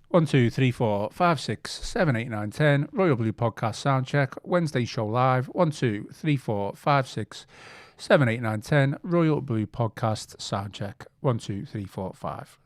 1, 2, 3, 4, 5, 6, 7, 8, 9, 10. Royal Blue Podcast Soundcheck. Wednesday show live. 1, 2, 3, 4, 5, 6, 7, 8, 9, 10. Royal Blue Podcast Soundcheck. 1, 2, 3, 4, 5.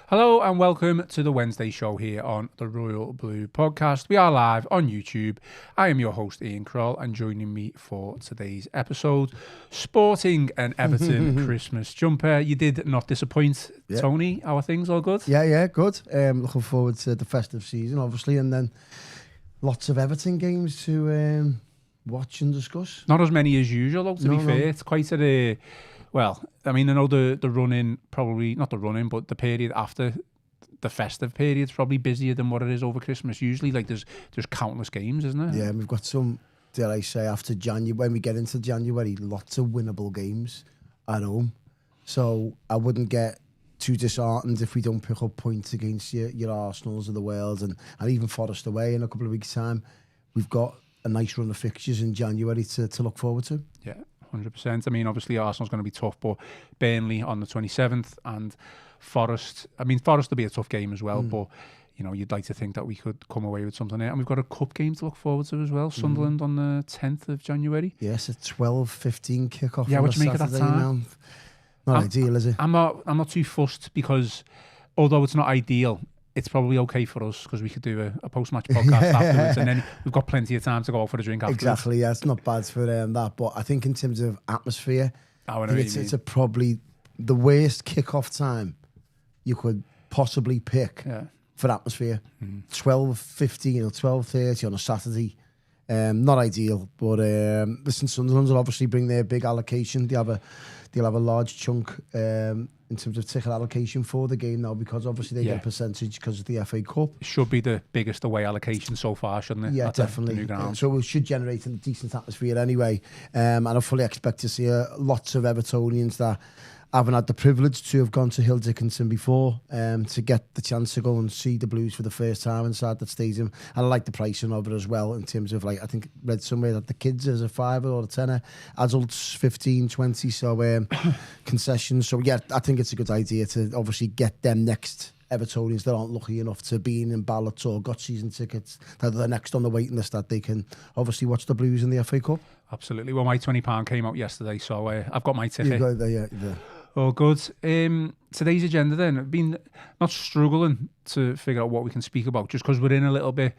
Hello and welcome to the Wednesday show here on the Royal Blue Podcast. We are live on YouTube. I am your host Ian Croll, and joining me for today's episode, sporting an Everton Christmas jumper. You did not disappoint, Tony. How are things? All good? Yeah, good. Looking forward to the festive season, obviously, and then lots of Everton games to watch and discuss. Not as many as usual, though, to be fair. It's quite a... Well, I mean, I know the run-in, probably, not the run-in, but the period after the festive period is probably busier than what it is over Christmas. Usually, like, there's countless games, isn't there? Yeah, and we've got some, dare I say, after January, when we get into January, lots of winnable games at home. So I wouldn't get too disheartened if we don't pick up points against your Arsenals of the world and even Forest away in a couple of weeks' time. We've got a nice run of fixtures in January to look forward to. Yeah. 100%. I mean, obviously Arsenal's going to be tough, but Burnley on the 27th and Forest. I mean, Forest will be a tough game as well, but you know, you'd like to think that we could come away with something there. And we've got a cup game to look forward to as well. Sunderland on the 10th of January. Yes, a 12:15 kickoff. Yeah, on what do you make of that time? Now. Not ideal, is it? I'm not too fussed because although it's not ideal, it's probably okay for us because we could do a post-match podcast afterwards, and then we've got plenty of time to go out for a drink afterwards. Exactly, yeah, it's not bad for that. But I think in terms of atmosphere, it's probably the worst kick-off time you could possibly pick for atmosphere. 12:15 or 12:30 on a Saturday. Not ideal, but listen, Sunderland will obviously bring their big allocation. They'll have a large chunk in terms of ticket allocation for the game now, because obviously they get a percentage because of the FA Cup. It should be the biggest away allocation so far, shouldn't it? Yeah, That's definitely. So we should generate a decent atmosphere anyway. And I fully expect to see lots of Evertonians that haven't had the privilege to have gone to Hill Dickinson before, to get the chance to go and see the Blues for the first time inside that stadium. And I like the pricing of it as well, in terms of, like, I think I read somewhere that the kids is a $5 or a $10, adults 15, 20, so concessions. So yeah, I think it's a good idea to obviously get them next Evertonians that aren't lucky enough to be in ballots or got season tickets, that are next on the waiting list, that they can obviously watch the Blues in the FA Cup. Absolutely. Well, my £20 came out yesterday, so I've got my ticket. You've got there, yeah. Oh, good. Today's agenda then. I've been not struggling to figure out what we can speak about, just because we're in a little bit,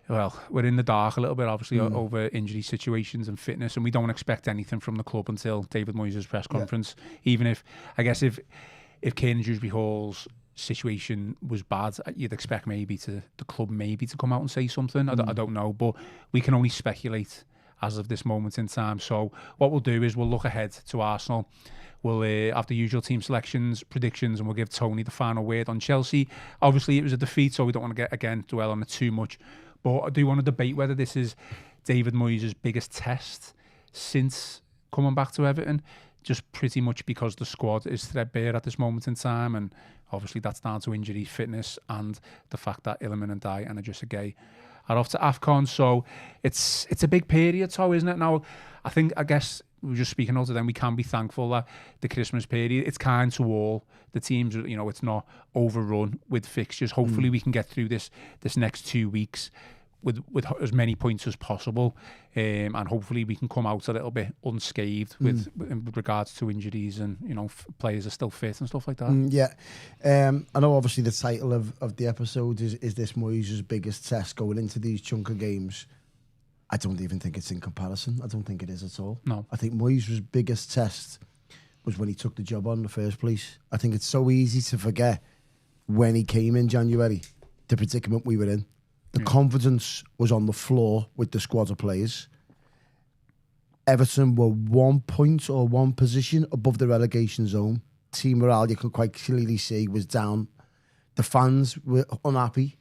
we're in the dark a little bit, obviously, over injury situations and fitness, and we don't expect anything from the club until David Moyes' press conference. Even if Kiernan Dewsbury-Hall's situation was bad, you'd expect maybe the club to come out and say something. I don't know, but we can only speculate as of this moment in time. So what we'll do is we'll look ahead to Arsenal. We'll have the usual team selections, predictions, and we'll give Tony the final word on Chelsea. Obviously, it was a defeat, so we don't want to dwell on it too much. But I do want to debate whether this is David Moyes' biggest test since coming back to Everton, just pretty much because the squad is threadbare at this moment in time, and obviously that's down to injury, fitness, and the fact that Iliman and Ndiaye and Idrissa Gueye are off to AFCON. So it's a big period, so isn't it? Now, I guess we were just speaking out to them, we can be thankful that the Christmas period, it's kind to all the teams, you know, it's not overrun with fixtures. Hopefully we can get through this next 2 weeks with as many points as possible, and hopefully we can come out a little bit unscathed with regards to injuries, and you know, players are still fit and stuff like that. I know obviously the title of the episode is this Moyes' biggest test going into these chunk of games. I don't even think it's in comparison. I don't think it is at all. No. I think Moyes' biggest test was when he took the job on in the first place. I think it's so easy to forget when he came in January, the predicament we were in. The confidence was on the floor with the squad of players. Everton were 1 point or one position above the relegation zone. team morale, you can quite clearly see, was down. The fans were unhappy.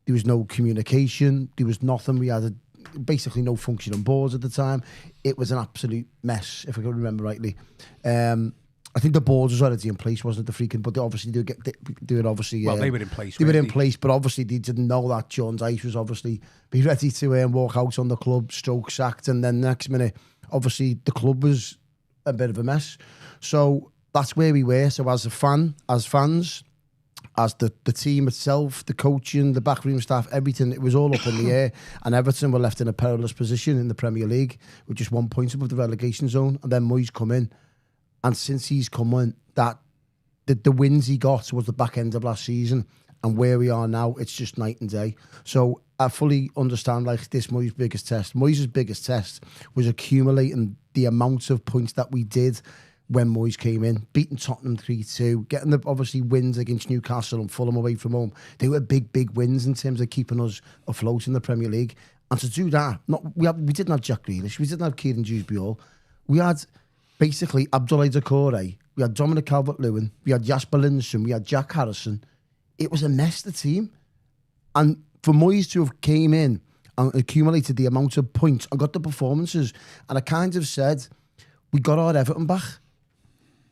There was no communication. There was nothing. We had basically no functioning boards at the time. It was an absolute mess, if I can remember rightly. I think the boards was already in place, wasn't it, the freaking? But they obviously do it. Obviously, well, they were in place. They were in place, but obviously they didn't know that Ndiaye was obviously be ready to walk out on the club, stroke sacked, and then next minute, obviously the club was a bit of a mess. So that's where we were. So as fans, as the team itself, the coaching, the backroom staff, everything, it was all up in the air. And Everton were left in a perilous position in the Premier League with just 1 point above the relegation zone. And then Moyes come in. And since he's come in, that the wins he got was the back end of last season. And where we are now, it's just night and day. So I fully understand this Moyes' biggest test. Moyes' biggest test was accumulating the amount of points that we did when Moyes came in, beating Tottenham 3-2, getting the obviously wins against Newcastle and Fulham away from home. They were big wins in terms of keeping us afloat in the Premier League. And to do that, we didn't have Jack Grealish, we didn't have Kiernan Dewsbury-Hall. We had basically Abdoulaye Doucouré, we had Dominic Calvert-Lewin, we had Jasper Lindstrom, we had Jack Harrison. It was a mess, the team. And for Moyes to have came in and accumulated the amount of points and got the performances, and I kind of said, we got our Everton back.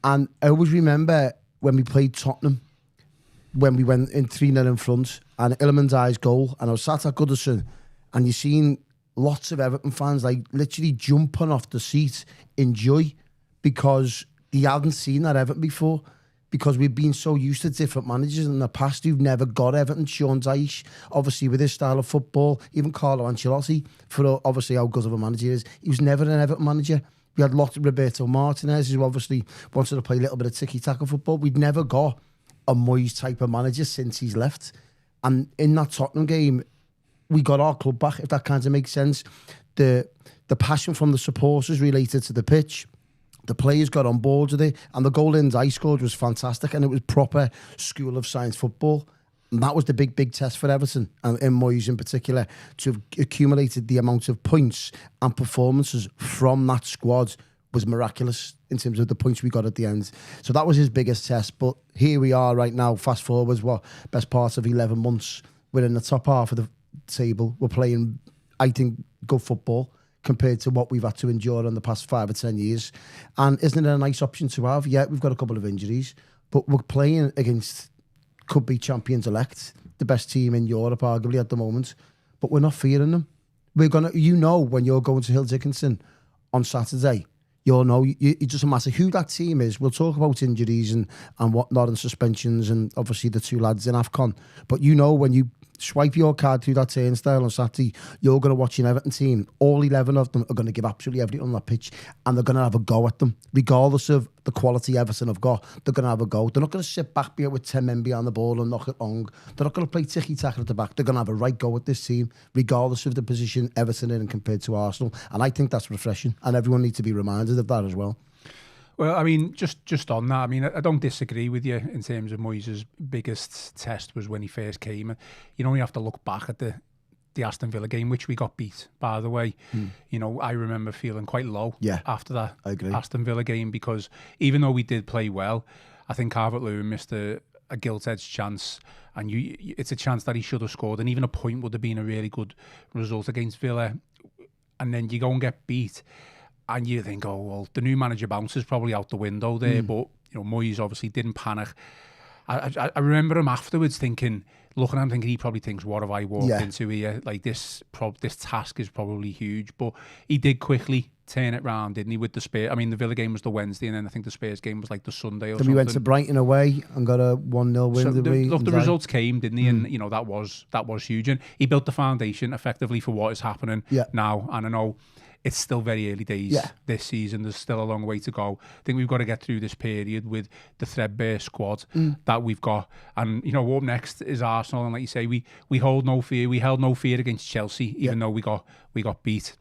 And I always remember when we played Tottenham, when we went in 3-0 in front, and Iliman Ndiaye's goal, and I was sat at Goodison, and you seen lots of Everton fans like literally jumping off the seat in joy because they hadn't seen that Everton before, because we've been so used to different managers in the past who've never got Everton. Sean Dyche, obviously with his style of football, even Carlo Ancelotti, for obviously how good of a manager he is, he was never an Everton manager. We had lots of Roberto Martinez, who obviously wanted to play a little bit of tiki-taka football. We'd never got a Moyes type of manager since he's left. And in that Tottenham game, we got our club back, if that kind of makes sense. The passion from the supporters related to the pitch. The players got on board with it. And the goal Ndiaye scored was fantastic. And it was proper School of Science football. And that was the big test for Everton, and in Moyes in particular, to have accumulated the amount of points and performances from that squad was miraculous in terms of the points we got at the end. So that was his biggest test. But here we are right now, fast forwards, best part of 11 months. We're in the top half of the table. We're playing, I think, good football compared to what we've had to endure in the past 5 or 10 years. And isn't it a nice option to have? Yeah, we've got a couple of injuries, but we're playing against could be champions-elect, the best team in Europe, arguably, at the moment. But we're not fearing them. We're going to, when you're going to Hill Dickinson on Saturday, you'll know, it doesn't matter who that team is. We'll talk about injuries and whatnot and suspensions and obviously the 2 lads in AFCON. But when you swipe your card through that turnstile on Saturday, you're going to watch an Everton team. All 11 of them are going to give absolutely everything on that pitch, and they're going to have a go at them. Regardless of the quality Everton have got, they're going to have a go. They're not going to sit back with 10 men behind the ball and knock it long. They're not going to play tiki-taka at the back. They're going to have a right go at this team, regardless of the position Everton in compared to Arsenal. And I think that's refreshing, and everyone needs to be reminded of that as well. Well, I mean, just on that, I mean, I don't disagree with you in terms of Moyes' biggest test was when he first came. You only have to look back at the Aston Villa game, which we got beat, by the way. I remember feeling quite low after that Aston Villa game, because even though we did play well, I think Calvert-Lewin missed a gilt-edged chance, and it's a chance that he should have scored, and even a point would have been a really good result against Villa. And then you go and get beat, and you think, oh, well, the new manager bounces probably out the window there. But, Moyes obviously didn't panic. I remember him afterwards looking at him thinking, he probably thinks, what have I walked into here? Like, this task is probably huge. But he did quickly turn it round, didn't he, with the Spurs? I mean, the Villa game was the Wednesday, and then I think the Spurs game was like the Sunday or something. We went to Brighton away and got a 1-0 win. So the results came, didn't he? And, that was huge. And he built the foundation effectively for what is happening now. And I know it's still very early days this season. There's still a long way to go. I think we've got to get through this period with the threadbare squad that we've got. And, up next is Arsenal. And like you say, we hold no fear. We held no fear against Chelsea, even though we got beat.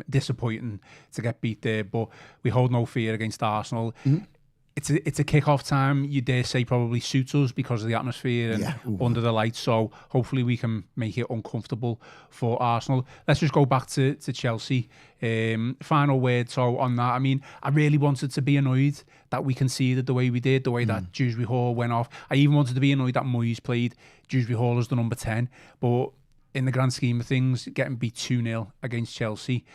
Disappointing to get beat there, but we hold no fear against Arsenal. it's a kick-off time, you dare say probably suits us because of the atmosphere and under the lights. So hopefully we can make it uncomfortable for Arsenal. Let's just go back to Chelsea. Final word. So on that, I mean, I really wanted to be annoyed that we conceded the way we did, the way that Dewsbury-Hall went off. I even wanted to be annoyed that Moyes played Dewsbury-Hall as the number 10. But in the grand scheme of things, getting beat 2-0 against Chelsea,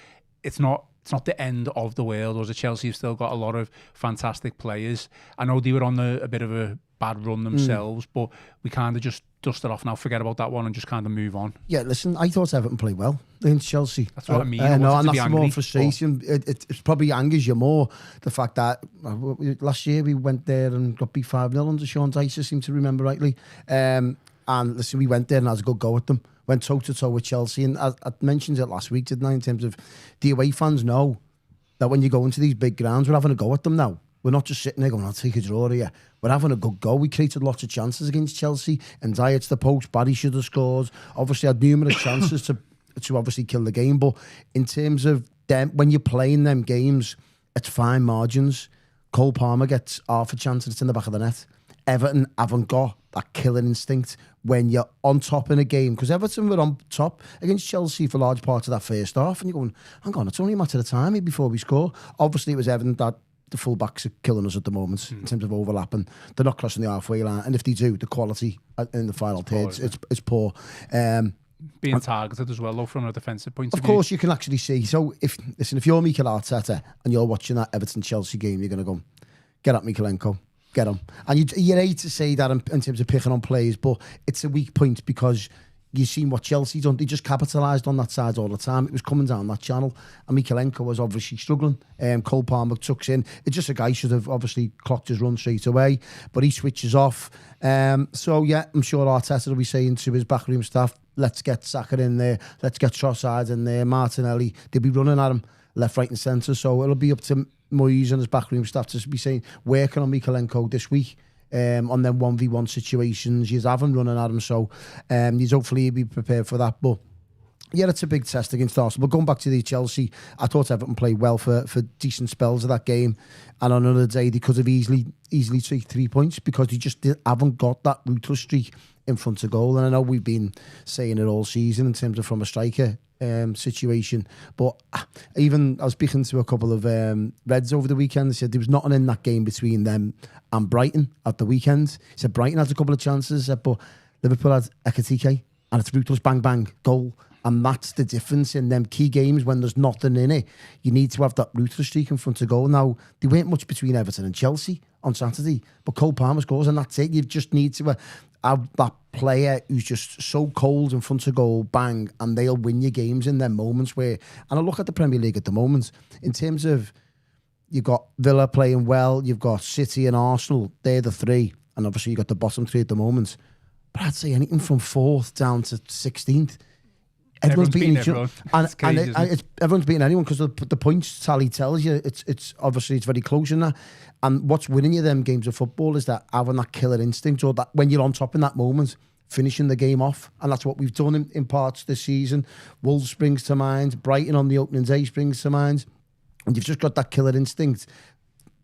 it's not the end of the world. Or Chelsea have still got a lot of fantastic players. I know they were on a bit of a bad run themselves, but we kind of just dust it off now, forget about that one and just kind of move on. Yeah, listen, I thought Everton played well against Chelsea. That's what I mean. No, and that's more frustration. It probably angers you more, the fact that last year we went there and got beat 5-0 under Sean Dyche, I seem to remember rightly. And listen, we went there and had a good go at them. Went toe-to-toe with Chelsea. And I mentioned it last week, didn't I, in terms of the away fans know that when you go into these big grounds, we're having a go at them now. We're not just sitting there going, I'll take a draw here. We're having a good go. We created lots of chances against Chelsea. And Ndiaye to the post, Barry should have scored. Obviously had numerous chances to obviously kill the game. But in terms of them, when you're playing them games, it's fine margins. Cole Palmer gets half a chance and it's in the back of the net. Everton haven't got that killing instinct when you're on top in a game, because Everton were on top against Chelsea for large parts of that first half, and you're going, hang on, it's only a matter of time before we score. Obviously it was evident that the full-backs are killing us at the moment in terms of overlapping. They're not crossing the halfway line, and if they do, the quality in the final third it's poor. Being targeted as well, though, from a defensive point of view. Of course, you can actually see. So if you're Mikel Arteta and you're watching that Everton-Chelsea game, you're going to go, get up Mikalenko. Get them. And you hate to say that in terms of picking on players, but it's a weak point because you've seen what Chelsea done. They just capitalised on that side all the time. It was coming down that channel. And Mikalenko was obviously struggling. Cole Palmer tucks in. It's just a guy should have obviously clocked his run straight away, but he switches off. So, yeah, I'm sure Arteta will be saying to his backroom staff, let's get Saka in there. Let's get Trossard in there. Martinelli. They'll be running at him left, right and centre. So it'll be up to Moyes and his backroom staff to be saying, working on Mikalenko this week on them 1v1 situations. You have him running at him, so he's hopefully be prepared for that. But yeah, it's a big test against Arsenal. But going back to the Chelsea, I thought Everton played well for decent spells of that game. And on another day, they could have easily taken 3 points because they just haven't got that ruthless streak in front of goal. And I know we've been saying it all season in terms of from a striker situation, but I was speaking to a couple of Reds over the weekend. They said there was nothing in that game between them and Brighton at the weekend. He said Brighton had a couple of chances, but Liverpool had Ekitike and it's ruthless bang bang goal. And that's the difference in them key games when there's nothing in it. You need to have that ruthless streak in front of goal. Now, there weren't much between Everton and Chelsea on Saturday, but Cole Palmer scores and that's it. You just need to have that player who's just so cold in front of goal, bang, and they'll win your games in them moments where... And I look at the Premier League at the moment, in terms of you've got Villa playing well, you've got City and Arsenal, they're the three, and obviously you've got the bottom three at the moment. But I'd say anything from 4th down to 16th, everyone's beating each other, and everyone's beating anyone because the points tally tells you it's obviously it's very close in that. And what's winning you them games of football is that having that killer instinct, or that when you're on top in that moment, finishing the game off, and that's what we've done in parts this season. Wolves springs to mind, Brighton on the opening day springs to mind, and you've just got that killer instinct.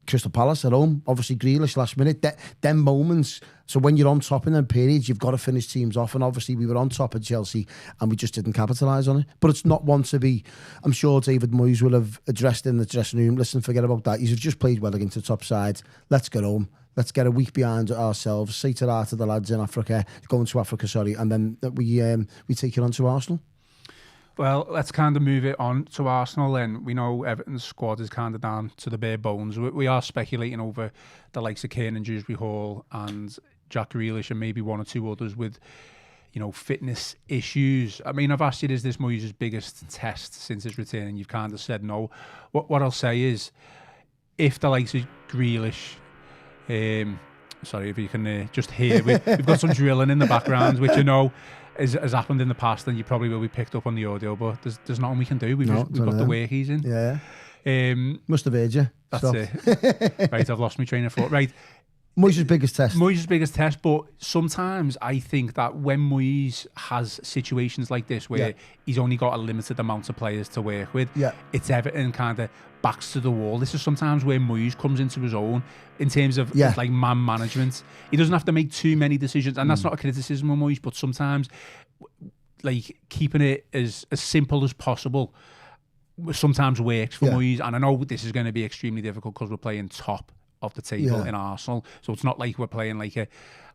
Crystal Palace at home, obviously Grealish last minute, them moments. So when you're on top in them periods, you've got to finish teams off, and obviously we were on top at Chelsea and we just didn't capitalise on it. But it's not one to be, I'm sure David Moyes will have addressed in the dressing room, listen, forget about that, you've just played well against the top side, let's get home, let's get a week behind ourselves, say to the lads in Africa, going to Africa, and then we take it on to Arsenal. Well, let's kind of move it on to Arsenal then. We know Everton's squad is kind of down to the bare bones. We are speculating over the likes of Kiernan, Dewsbury-Hall and Jack Grealish and maybe one or two others with, fitness issues. I mean, I've asked you, is this Moyes' biggest test since his return? And you've kind of said no. What I'll say is, if the likes of Grealish... sorry if you can just hear, we've got some drilling in the background, which has happened in the past, and you probably will be picked up on the audio, but there's nothing we can do. We've got the work he's in. Yeah. Must have heard you. That's it. Right, I've lost my train of thought. Right. Moyes' biggest test. Moyes' biggest test, but sometimes I think that when Moyes has situations like this where he's only got a limited amount of players to work with, it's Everton kind of backs to the wall. This is sometimes where Moyes comes into his own in terms of like man management. He doesn't have to make too many decisions, and that's not a criticism of Moyes, but sometimes like keeping it as simple as possible sometimes works for Moyes. And I know this is going to be extremely difficult because we're playing top of the table in Arsenal, so it's not like we're playing like a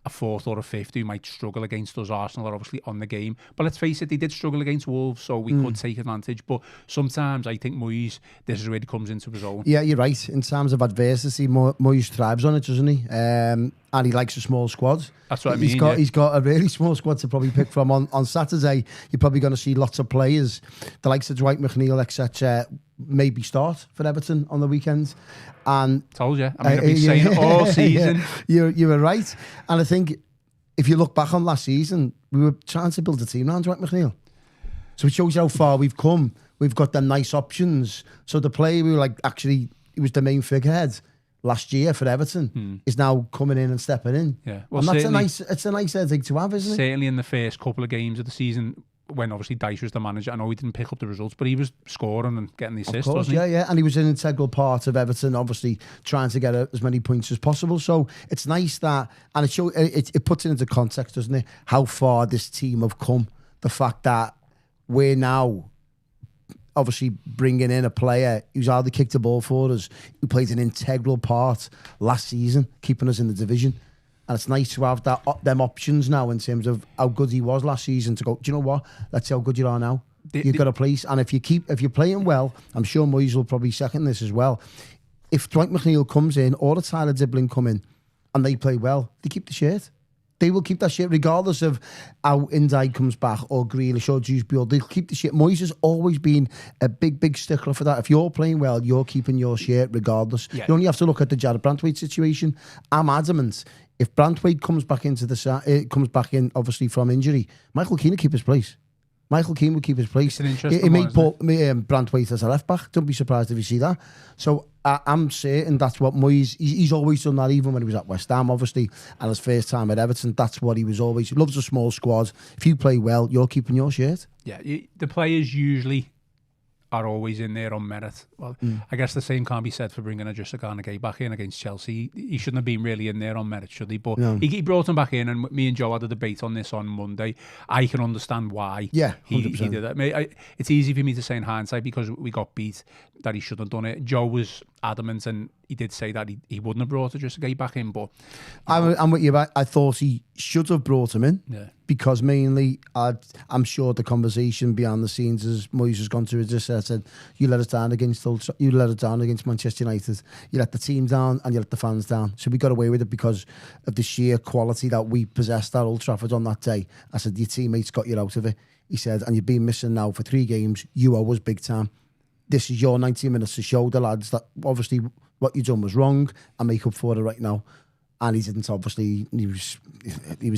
fourth or a fifth who might struggle against us. Arsenal are obviously on the game, but let's face it, they did struggle against Wolves, so we could take advantage. But sometimes I think Moyes, this is where he comes into his own. Yeah, you're right. In terms of adversity, Moyes thrives on it, doesn't he? And he likes a small squad. That's what I mean. He's got a really small squad to probably pick from. On Saturday, you're probably going to see lots of players, the likes of Dwight McNeil, etc., maybe start for Everton on the weekends. And told you. I mean, I've been saying it all season. You were right. And I think if you look back on last season, we were trying to build a team around Dwight McNeil. So it shows how far we've come. We've got the nice options. So the player we were like, actually, he was the main figurehead last year for Everton, is now coming in and stepping in. Yeah, well, and it's a nice thing to have, isn't it? Certainly in the first couple of games of the season, when obviously Dyche was the manager, I know he didn't pick up the results, but he was scoring and getting the assists, wasn't he? Yeah, and he was an integral part of Everton, obviously trying to get as many points as possible. So it's nice that, and it puts it into context, doesn't it? How far this team have come. The fact that we're now obviously bringing in a player who's hardly kicked the ball for us, who played an integral part last season, keeping us in the division. And it's nice to have them options now in terms of how good he was last season to go, do you know what? Let's see how good you are now. You've got a place. And if you're playing well, I'm sure Moyes will probably second this as well. If Dwight McNeil comes in or the Tyler Dibling come in and they play well, they keep the shirt. They will keep that shit regardless of how Ndiaye comes back or Grealish or Dewsbury-Hall. They'll keep the shit. Moyes has always been a big stickler for that. If you're playing well, you're keeping your shirt regardless. Yeah. You only have to look at the Jared Brantwaite situation. I'm adamant. If Brantwaite comes back into comes back in obviously from injury, Michael Keane will keep his place. Michael Keane will keep his place. He may put Brantwaite as a left back. Don't be surprised if you see that. So I'm certain that's what Moyes, he's always done that, even when he was at West Ham, obviously, and his first time at Everton. That's what he was always. He loves a small squad. If you play well, you're keeping your shirt. Yeah, the players usually are always in there on merit. Well, I guess the same can't be said for bringing Idrissa Gueye back in against Chelsea. He shouldn't have been really in there on merit, should he? But he brought him back in, and me and Joe had a debate on this on Monday. I can understand why he did that. It's easy for me to say in hindsight because we got beat that he shouldn't have done it. Joe was adamant, and he did say that he wouldn't have brought Idrissa Gueye back in. But I'm with you. I thought he should have brought him in because mainly I'm sure the conversation behind the scenes as Moyes has gone to Idrissa said, you let us down against Manchester United, you let the team down and you let the fans down. So we got away with it because of the sheer quality that we possessed at Old Trafford on that day. I said, your teammates got you out of it. He said, and you've been missing now for 3 games. You owe us big time. This is your 90 minutes to show the lads that obviously what you've done was wrong and make up for it right now. And he didn't, obviously. He was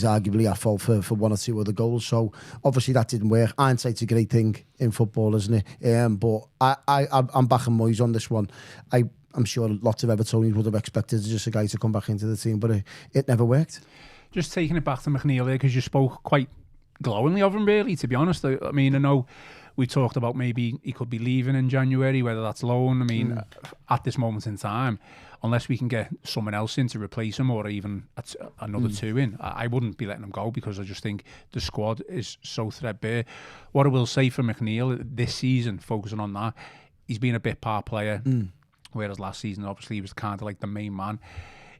arguably at fault for 1 or 2 other goals. So obviously that didn't work. Hindsight's a great thing in football, isn't it? But I'm backing Moyes on this one. I'm sure lots of Evertonians would have expected just a guy to come back into the team, but it never worked. Just taking it back to McNeil there, because you spoke quite glowingly of him, really, to be honest. I mean, I know we talked about maybe he could be leaving in January, whether that's loan. I mean, at this moment in time, unless we can get someone else in to replace him or even another 2 in, I wouldn't be letting him go because I just think the squad is so threadbare. What I will say for McNeil this season, focusing on that, he's been a bit part player, whereas last season, obviously, he was kind of like the main man.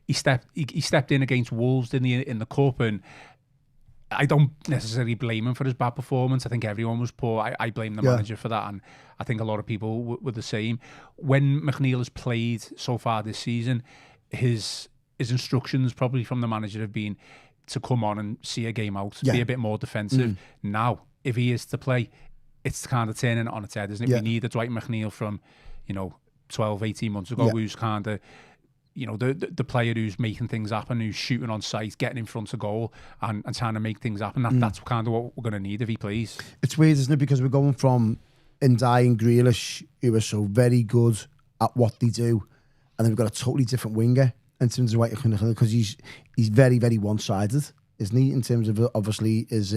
He stepped in against Wolves, didn't he, in the Cup, and I don't necessarily blame him for his bad performance. I think everyone was poor. I blame the manager for that, and I think a lot of people were the same. When McNeil has played so far this season, his instructions probably from the manager have been to come on and see a game out, be a bit more defensive. Now, if he is to play, it's kind of turning it on its head, isn't it? We need a Dwight McNeil from 12, 18 months ago who's kind of the player who's making things happen, who's shooting on sight, getting in front of goal and trying to make things happen. That's kind of what we're going to need if he plays. It's weird, isn't it? Because we're going from Ndiaye and Grealish, who are so very good at what they do, and then we've got a totally different winger in terms of Dwight McNeil, because he's very, very one-sided, isn't he? In terms of obviously his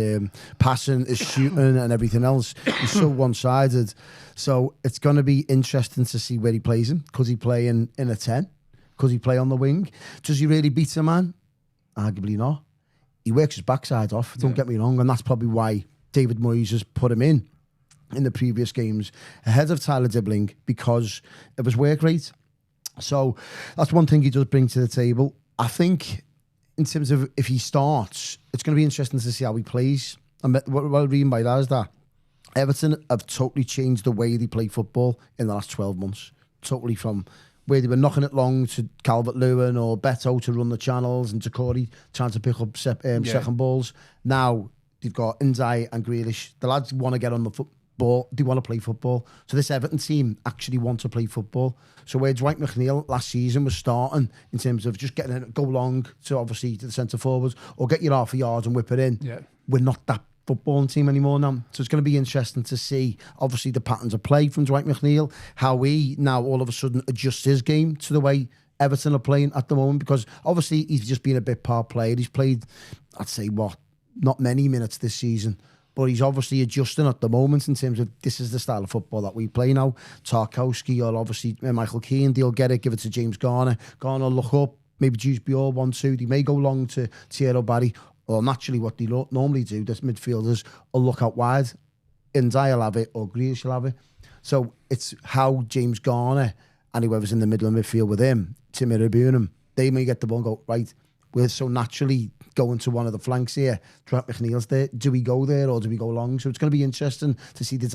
passing, his shooting, and everything else. He's so one-sided. So it's going to be interesting to see where he plays him. Could he play in a 10? Could he play on the wing? Does he really beat a man? Arguably not. He works his backside off. Don't get me wrong, and that's probably why David Moyes has put him in the previous games ahead of Tyler Dibling, because of his work rate. So that's one thing he does bring to the table. I think in terms of if he starts, it's going to be interesting to see how he plays. And what I read by that is that Everton have totally changed the way they play football in the last 12 months. Totally, from where they were knocking it long to Calvert-Lewin or Beto to run the channels and to Corey trying to pick up second balls. Now they've got Ndiaye and Grealish. The lads want to get on the football. They want to play football. So this Everton team actually want to play football. So where Dwight McNeil last season was starting in terms of just getting it, go long to obviously to the centre forwards or get your half a yard and whip it in. Yeah. We're not that footballing team anymore now. So it's going to be interesting to see obviously the patterns of play from Dwight McNeil, how he now all of a sudden adjusts his game to the way Everton are playing at the moment, because obviously he's just been a bit part player. He's played, I'd say, not many minutes this season, but he's obviously adjusting at the moment in terms of this is the style of football that we play now. Tarkowski or obviously Michael Keane, they'll get it, give it to James Garner. Garner look up, maybe Dewsbury-Hall 1-2. They may go long to Thierry Barry, or naturally what they normally do, the midfielders will look out wide. Ndiaye will have it, or Grealish will have it. So it's how James Garner and whoever's in the middle of midfield with him, Tim Iribunum, they may get the ball and go, right, we're so naturally going to one of the flanks here. Dwight McNeil's there. Do we go there or do we go long? So it's going to be interesting to see the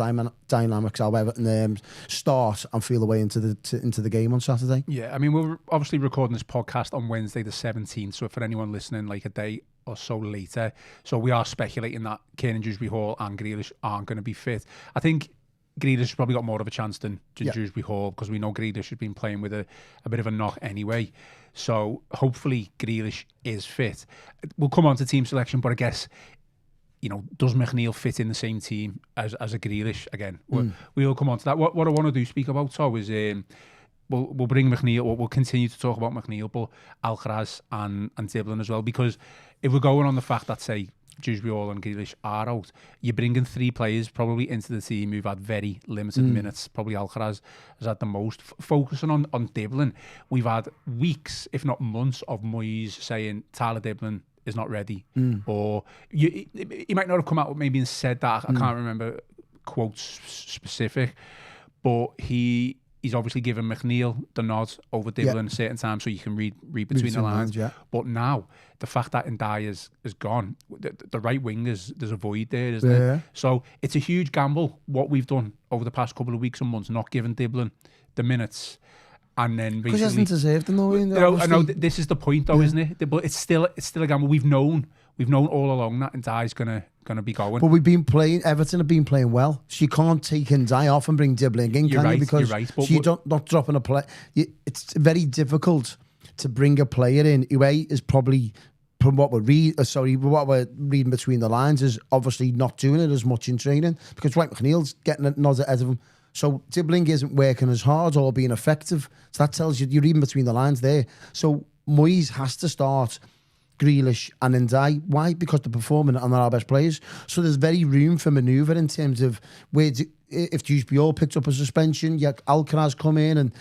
dynamics, how Everton start and feel the way into the game on Saturday. Yeah, I mean, we're obviously recording this podcast on Wednesday the 17th, so for anyone listening like a day or so later, so we are speculating that Kiernan, Dewsbury-Hall and Grealish aren't going to be fit. I think Grealish has probably got more of a chance than Dewsbury-Hall, because we know Grealish has been playing with a bit of a knock anyway. So hopefully Grealish is fit. We'll come on to team selection, but I guess, does McNeil fit in the same team as a Grealish again? We'll come on to that. What I want to do speak about, so is we'll bring McNeil, we'll continue to talk about McNeil, but Alcaraz and Dibling as well, because if we're going on the fact that, say, Dewsbury-Hall and Grealish are out, you're bringing three players probably into the team who've had very limited minutes. Probably Alcaraz has had the most. Focusing on Dibling, we've had weeks, if not months, of Moyes saying Tyler Dibling is not ready. Or he might not have come out maybe and said that. I can't remember quotes specific, but he's obviously given McNeil the nod over Dibling at a certain time, so you can read between the lines. But now, the fact that Ndiaye is gone, the right wing, there's a void there, isn't there? So it's a huge gamble, what we've done over the past couple of weeks and months, not giving Dibling the minutes. And then basically, because he hasn't deserved them, though. I know this is the point, though, isn't it? But it's still a gamble. We've known all along that Ndiaye's gonna be going. But Everton have been playing well. So you can't take Ndiaye off and bring Dibling in, can you? Because not dropping a play. It's very difficult to bring a player in who is probably, from what we're reading between the lines, is obviously not doing it as much in training, because Dwight McNeil's getting a nod ahead of him. So Dibling isn't working as hard or being effective. So that tells you're reading between the lines there. So Moyes has to start Grealish and Ndiaye. Why? Because they're performing and they're our best players. So there's very room for manoeuvre in terms of if Dewsbury-Hall picked up a suspension, Alcaraz come in and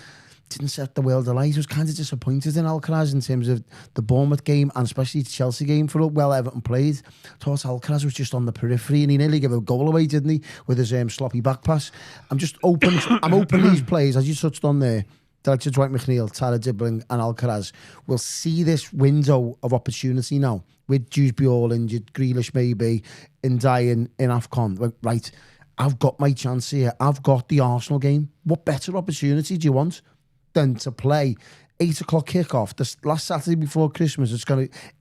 didn't set the world alight. I was kind of disappointed in Alcaraz in terms of the Bournemouth game and especially the Chelsea game for Everton played. I thought Alcaraz was just on the periphery and he nearly gave a goal away, didn't he, with his sloppy back pass. I'm open these players, as you touched on there, Dwight McNeil, Tyler Dibling and Alcaraz will see this window of opportunity now with Dewsbury-Hall and Grealish maybe, Ndiaye in AFCON. Right, I've got my chance here. I've got the Arsenal game. What better opportunity do you want than to play 8 o'clock kickoff this last Saturday before Christmas?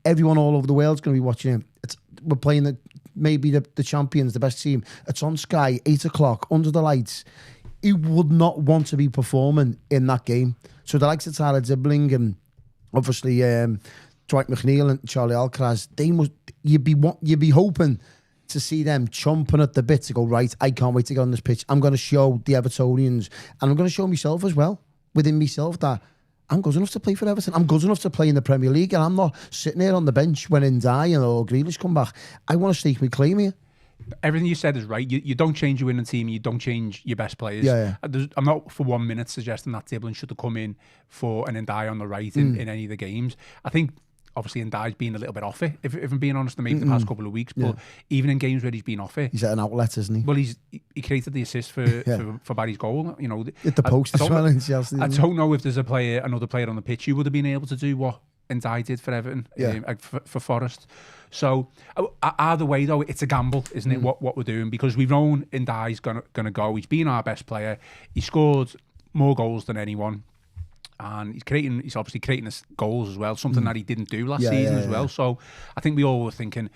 Everyone all over the world is going to be watching it. We're playing the champions, the best team. It's on Sky, 8 o'clock under the lights. He would not want to be performing in that game. So the likes of Tyler Dibling and obviously Dwight McNeil and Charlie Alcaraz, you'd be hoping to see them chomping at the bit to go, right, I can't wait to get on this pitch. I'm going to show the Evertonians, and I'm going to show myself as well, within myself, that I'm good enough to play for Everton. I'm good enough to play in the Premier League, and I'm not sitting here on the bench when Ndiaye or Grealish come back. I want to stake my claim here. Everything you said is right. You don't change your winning team. You don't change your best players. I'm not for 1 minute suggesting that Dibling should have come in for an Ndiaye on the right in any of the games. I think obviously Ndiaye's been a little bit off it, if I'm being honest, maybe the past couple of weeks. But even in games where he's been off it, he's at an outlet, isn't he? Well, he created the assist for Barry's goal. You know, at the post as well in Chelsea. I don't know if there's another player on the pitch who would have been able to do what Ndiaye did for Everton, for Forest. So either way though, it's a gamble, isn't it? What we're doing, because we've known Ndiaye's gonna go. He's been our best player. He scored more goals than anyone. And he's obviously creating goals as well, something that he didn't do last season as well. So I think we all were thinking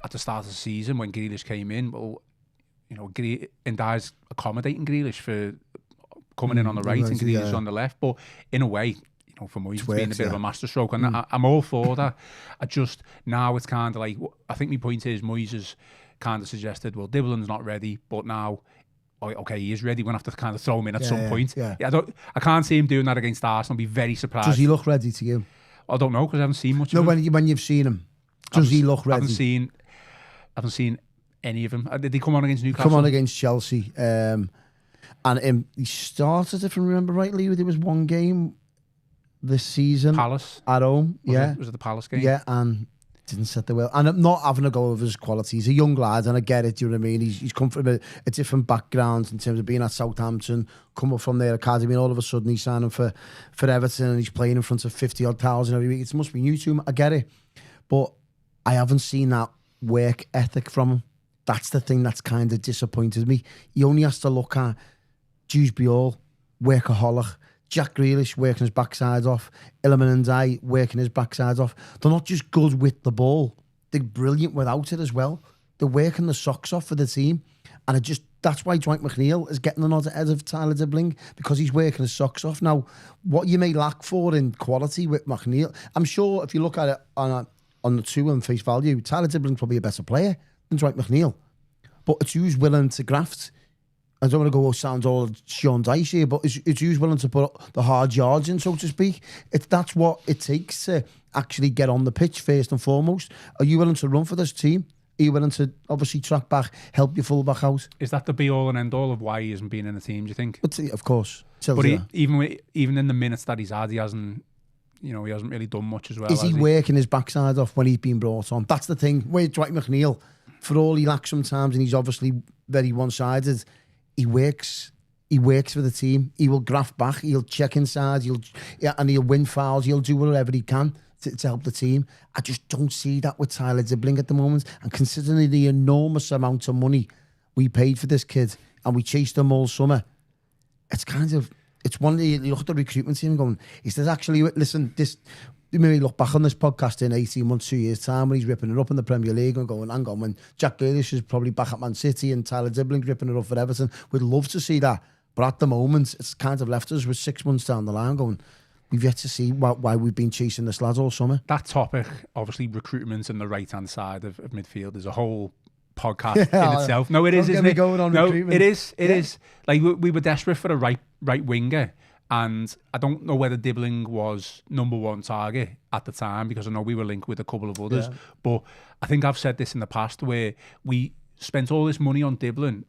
at the start of the season when Grealish came in, well, you know, Ndiaye's accommodating Grealish for coming in on the right and Grealish on the left. But in a way, you know, for Moyes, it's been a bit of a masterstroke, and I'm all for that. Now it's kind of like, I think my point is Moyes has kind of suggested, well, Dibling's not ready, but now, okay, he is ready. We're going to have to kind of throw him in at some point. I can't see him doing that against Arsenal. I'll be very surprised. Does he look ready to you? I don't know, because I haven't seen much of him. When you've seen him, does he look ready? I haven't seen any of him. Did he come on against Newcastle? Come on against Chelsea. And he started, if I remember rightly, there was one game this season. Palace. At home, Was it the Palace game? Yeah, and didn't set the will. And I'm not having a go of his quality. He's a young lad, and I get it, do you know what I mean? He's come from a different background in terms of being at Southampton, come up from their academy, and all of a sudden he's signing for Everton, and he's playing in front of 50-odd thousand every week. It must be new to him. I get it. But I haven't seen that work ethic from him. That's the thing that's kind of disappointed me. He only has to look at Dewsbury-Hall, workaholic, Jack Grealish working his backside off, Iliman and Ndiaye working his backside off. They're not just good with the ball, they're brilliant without it as well. They're working the socks off for the team. And that's why Dwight McNeil is getting the nod ahead of Tyler Dibling, because he's working his socks off. Now, what you may lack for in quality with McNeil, I'm sure if you look at it on the two and face value, Tyler Dibling's probably a better player than Dwight McNeil. But it's who's willing to graft. I don't want to go sound all Sean Dice here, but it's who's willing to put the hard yards in, so to speak. That's what it takes to actually get on the pitch first and foremost. Are you willing to run for this team? Are you willing to obviously track back, help your fullback out? Is that the be all and end all of why he hasn't been in the team, do you think? Of course. But even in the minutes that he's had, he hasn't really done much as well. Is he working his backside off when he's been brought on? That's the thing. With Dwight McNeil, for all he lacks sometimes, and he's obviously very one-sided, he works for the team. He will graft back. He'll check inside. And he'll win fouls. He'll do whatever he can to help the team. I just don't see that with Tyler Dibling at the moment. And considering the enormous amount of money we paid for this kid, and we chased him all summer, it's one of the, you look at the recruitment team going, is this actually, listen, this, maybe look back on this podcast in 18 months, 2 years' time, when he's ripping it up in the Premier League and going, hang on, when Jack Grealish is probably back at Man City and Tyler Dibling ripping it up for Everton, we'd love to see that. But at the moment, it's kind of left us with 6 months down the line going, we've yet to see why we've been chasing this lad all summer. That topic, obviously recruitment and the right-hand side of midfield, is a whole podcast in itself. No, it is, isn't it? It is. Like, we were desperate for a right winger. And I don't know whether Dibling was number one target at the time, because I know we were linked with a couple of others. Yeah. But I think I've said this in the past, where we spent all this money on Dibling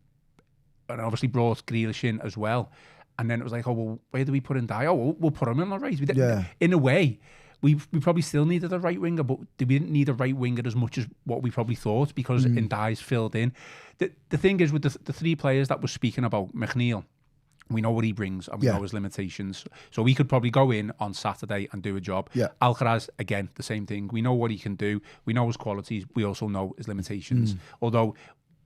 and obviously brought Grealish in as well. And then it was like, oh, well, where do we put Ndiaye? Oh, we'll put him in the right. In a way, we probably still needed a right winger, but we didn't need a right winger as much as what we probably thought, because Ndiaye's filled in. The thing is, with the three players that we're speaking about, McNeil, we know what he brings and we know his limitations. So we could probably go in on Saturday and do a job. Yeah. Alcaraz, again, the same thing. We know what he can do. We know his qualities. We also know his limitations. Although,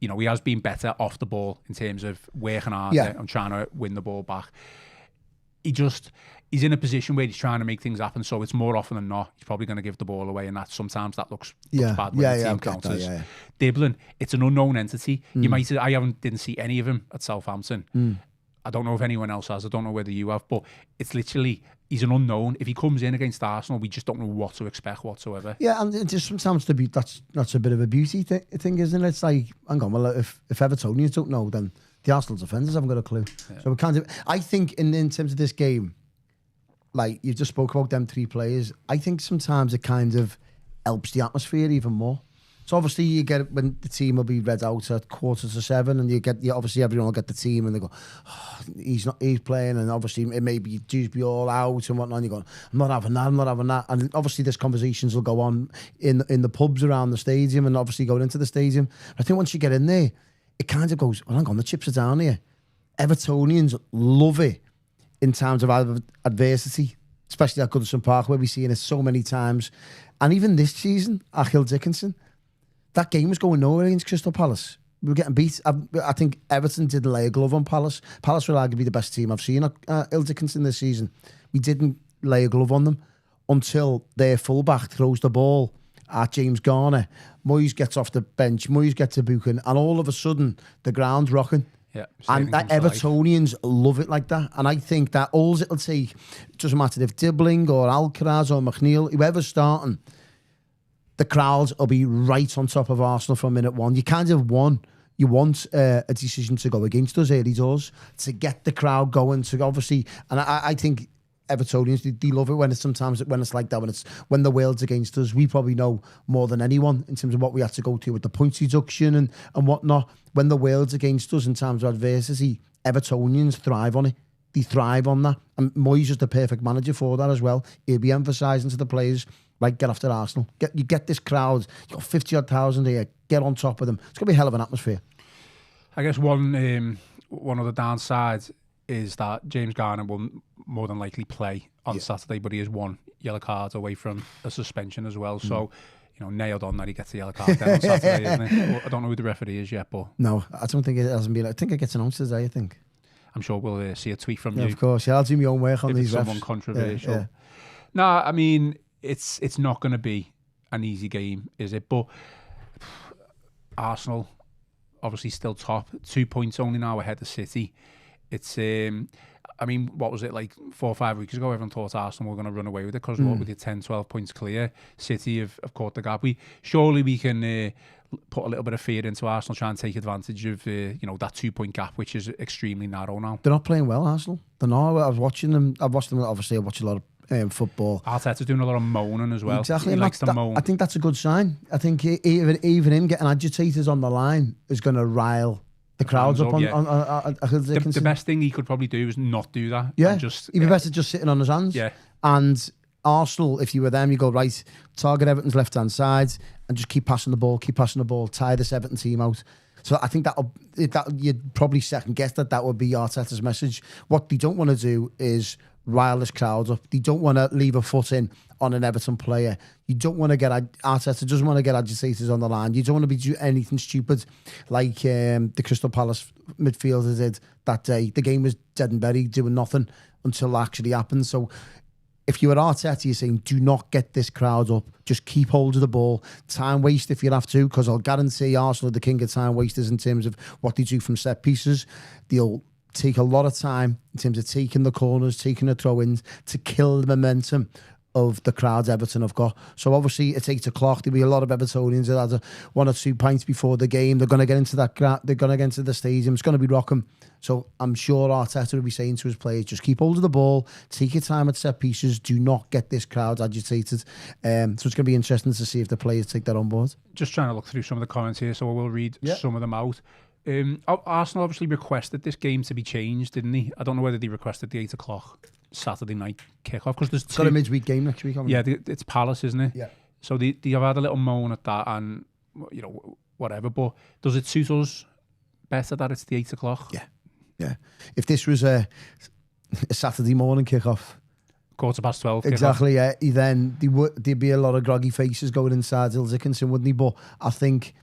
you know, he has been better off the ball in terms of working harder and trying to win the ball back. He's in a position where he's trying to make things happen. So it's more often than not, he's probably going to give the ball away. And sometimes that looks bad when the team counters. Dibling, it's an unknown entity. You might say, didn't see any of him at Southampton. I don't know if anyone else has. I don't know whether you have, but it's literally, he's an unknown. If he comes in against Arsenal, we just don't know what to expect whatsoever. Yeah, and just sometimes that's a bit of a beauty thing, isn't it? It's like, hang on, well, if Evertonians don't know, then the Arsenal defenders haven't got a clue. Yeah. So we can't do. I think in terms of this game, like you just spoke about them 3 players. I think sometimes it kind of helps the atmosphere even more. So obviously you get it when the team will be read out at 6:45, and obviously everyone will get the team and they go, oh, he's playing, and obviously it may be Dewsbury all out and whatnot. And you go, I'm not having that. And obviously there's conversations will go on in the pubs around the stadium and obviously going into the stadium. I think once you get in there, it kind of goes, well, hang on, the chips are down here. Evertonians love it in times of adversity, especially at Goodison Park, where we've seen it so many times. And even this season at Hill Dickinson, that game was going nowhere against Crystal Palace. We were getting beat. I think Everton did lay a glove on Palace. Palace were arguably the best team I've seen at Hill Dickinson this season. We didn't lay a glove on them until their fullback throws the ball at James Garner. Moyes gets off the bench. Moyes gets a booking. And all of a sudden, the ground's rocking. Yeah, and that Evertonians love it like that. And I think that all it'll take, it doesn't matter if Dibling or Alcaraz or McNeil, whoever's starting, the crowds will be right on top of Arsenal from minute 1. You kind of want a decision to go against us early doors to get the crowd going. To obviously, and I think Evertonians they love it when it's like that, when the world's against us. We probably know more than anyone in terms of what we have to go through with the points deduction and whatnot. When the world's against us in terms of adversity, Evertonians thrive on it. They thrive on that, and Moyes is the perfect manager for that as well. He'll be emphasising to the players, like, get after Arsenal. Get this crowd. You got 50,000 here. Get on top of them. It's gonna be a hell of an atmosphere. I guess one of the downsides is that James Garner will more than likely play on Saturday, but he is 1 yellow card away from a suspension as well. So, nailed on that he gets a yellow card then on Saturday, isn't it? I don't know who the referee is yet, but no, I don't think it hasn't been. I think it gets announced today. I think. I'm sure we'll see a tweet from you. Of course, I'll do my own work on these refs. Someone controversial. No, I mean it's not going to be an easy game, is it? But Arsenal obviously still top, 2 points only now ahead of City. It's I mean, what was it, like 4 or 5 weeks ago? Everyone thought Arsenal were going to run away with it because with the 10, 12 points clear, City have caught the gap. Surely we can put a little bit of fear into Arsenal, try and take advantage of that 2 point gap, which is extremely narrow now. They're not playing well, Arsenal. They're not. I was watching them. I've watched them. Obviously, I watch a lot of football. Arteta's doing a lot of moaning as well. Exactly. He likes to moan. I think that's a good sign. I think even him getting agitators on the line is going to rile the crowds up on the best thing he could probably do is not do that. Yeah, and just he'd be better just sitting on his hands. Yeah. And Arsenal, if you were them, you go, right, target Everton's left-hand side and just keep passing the ball, tire this Everton team out. So I think that you'd probably second guess that would be Arteta's message. What they don't want to do is rile this crowd up. They don't want to leave a foot in on an Everton player. You don't want to get Arteta doesn't want to get agitators on the line. You don't want to be doing anything stupid like the Crystal Palace midfielders did that day. The game was dead and buried, doing nothing until it actually happened. So if you were Arteta, you're saying, do not get this crowd up. Just keep hold of the ball. Time waste if you have to, because I'll guarantee Arsenal are the king of time wasters in terms of what they do from set pieces. They'll take a lot of time in terms of taking the corners, taking the throw-ins to kill the momentum of the crowds Everton have got. So obviously it's 8 o'clock. There'll be a lot of Evertonians that had 1 or 2 pints before the game. They're going to get into they're going to get into the stadium. It's going to be rocking. So I'm sure Arteta will be saying to his players, just keep hold of the ball, take your time at set pieces, do not get this crowd agitated. So it's going to be interesting to see if the players take that on board. Just trying to look through some of the comments here, so I will read some of them out. Arsenal obviously requested this game to be changed, didn't he? I don't know whether they requested the 8 o'clock Saturday night kickoff, because there's got a midweek game next week. Yeah, it's Palace, isn't it? Yeah. So they have had a little moan at that, and whatever. But does it suit us better that it's the 8 o'clock? Yeah. If this was a Saturday morning kickoff, 12:15. Exactly. Yeah. Then there'd be a lot of groggy faces going inside Hill Dickinson, wouldn't he? But I think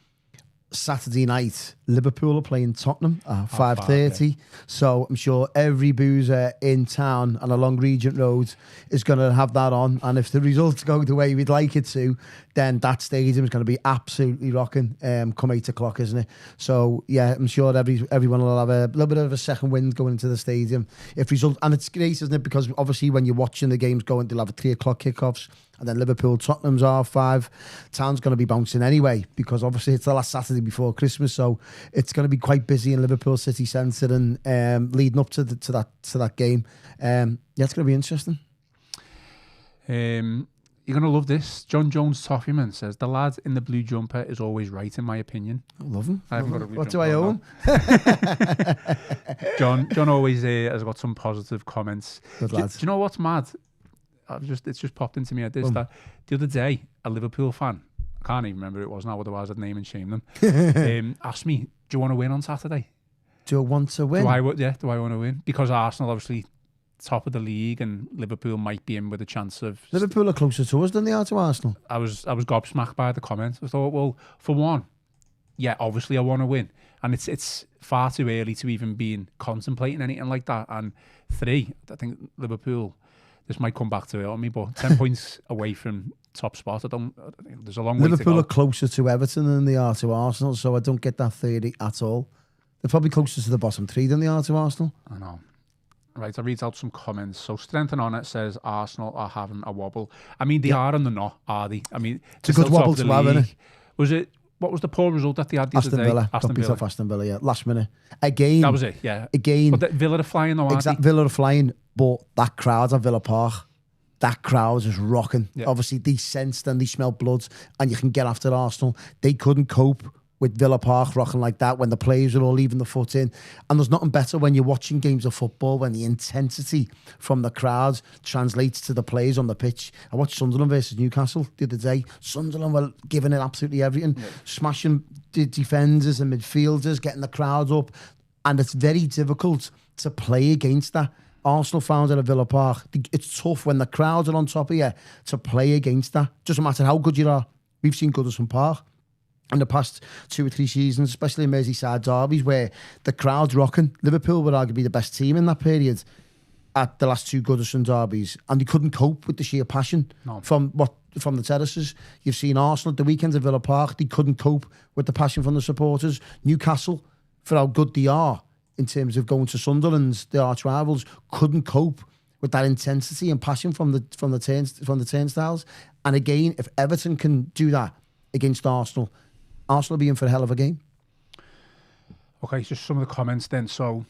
Saturday night, Liverpool are playing Tottenham at 5:30. So I'm sure every boozer in town and along Regent Road is going to have that on. And if the results go the way we'd like it to, then that stadium is going to be absolutely rocking come 8 o'clock, isn't it? So yeah, I'm sure everyone will have a little bit of a second wind going into the stadium. And it's great, isn't it? Because obviously when you're watching the games going, they'll have 3 o'clock kickoffs. And then Liverpool, Tottenham's R5. Town's going to be bouncing anyway, because obviously it's the last Saturday before Christmas, so it's going to be quite busy in Liverpool city centre and leading up to that game. It's going to be interesting. You're going to love this. John Jones Toffeeman says, the lad in the blue jumper is always right, in my opinion. I love him. I haven't got a blue What do jumper I own? John always has got some positive comments. Good Do lad. you know what's mad? It's just popped into me at this. That the other day, a Liverpool fan, I can't even remember who it was now, otherwise I'd name and shame them, asked me, do you want to win on Saturday? Do you want to win? Do I want to win? Because Arsenal obviously top of the league and Liverpool might be in with a chance of... Liverpool are closer to us than they are to Arsenal. I was gobsmacked by the comment. I thought, well, for one, yeah, obviously I want to win. And it's far too early to even be contemplating anything like that. And three, I think Liverpool, this might come back to it on me, but 10 points away from top spot. There's a long way to go. Liverpool are closer to Everton than they are to Arsenal, so I don't get that theory at all. They're probably closer to the bottom three than they are to Arsenal. I know. Right, I'll read out some comments. So Strength and Honour says Arsenal are having a wobble. I mean, they are and they're not, are they? I mean, it's a good wobble to have, isn't it? What was the poor result that they had the Aston other day? Villa. Aston Villa. Aston Villa, yeah. Last minute. Again. That was it, yeah. Again. But Villa are flying though, aren't they? Villa are flying, but that crowd at Villa Park, that crowd is rocking. Yeah. Obviously, they sensed and they smell blood, and you can get after Arsenal. They couldn't cope with Villa Park rocking like that when the players are all leaving the foot in. And there's nothing better when you're watching games of football when the intensity from the crowd translates to the players on the pitch. I watched Sunderland versus Newcastle the other day. Sunderland were giving it absolutely everything, smashing the defenders and midfielders, getting the crowd up. And it's very difficult to play against that. Arsenal found it at Villa Park. It's tough when the crowds are on top of you to play against that. Doesn't matter how good you are. We've seen Goodison Park in the past 2 or 3 seasons, especially in Merseyside derbies, where the crowd's rocking. Liverpool were arguably the best team in that period at the last 2 Goodison derbies, and they couldn't cope with the sheer passion from the terraces. You've seen Arsenal at the weekend at Villa Park. They couldn't cope with the passion from the supporters. Newcastle, for how good they are in terms of going to Sunderland, the arch rivals, couldn't cope with that intensity and passion from the turnstiles. And again, if Everton can do that against Arsenal will be in for a hell of a game. Okay, just some of the comments then. So,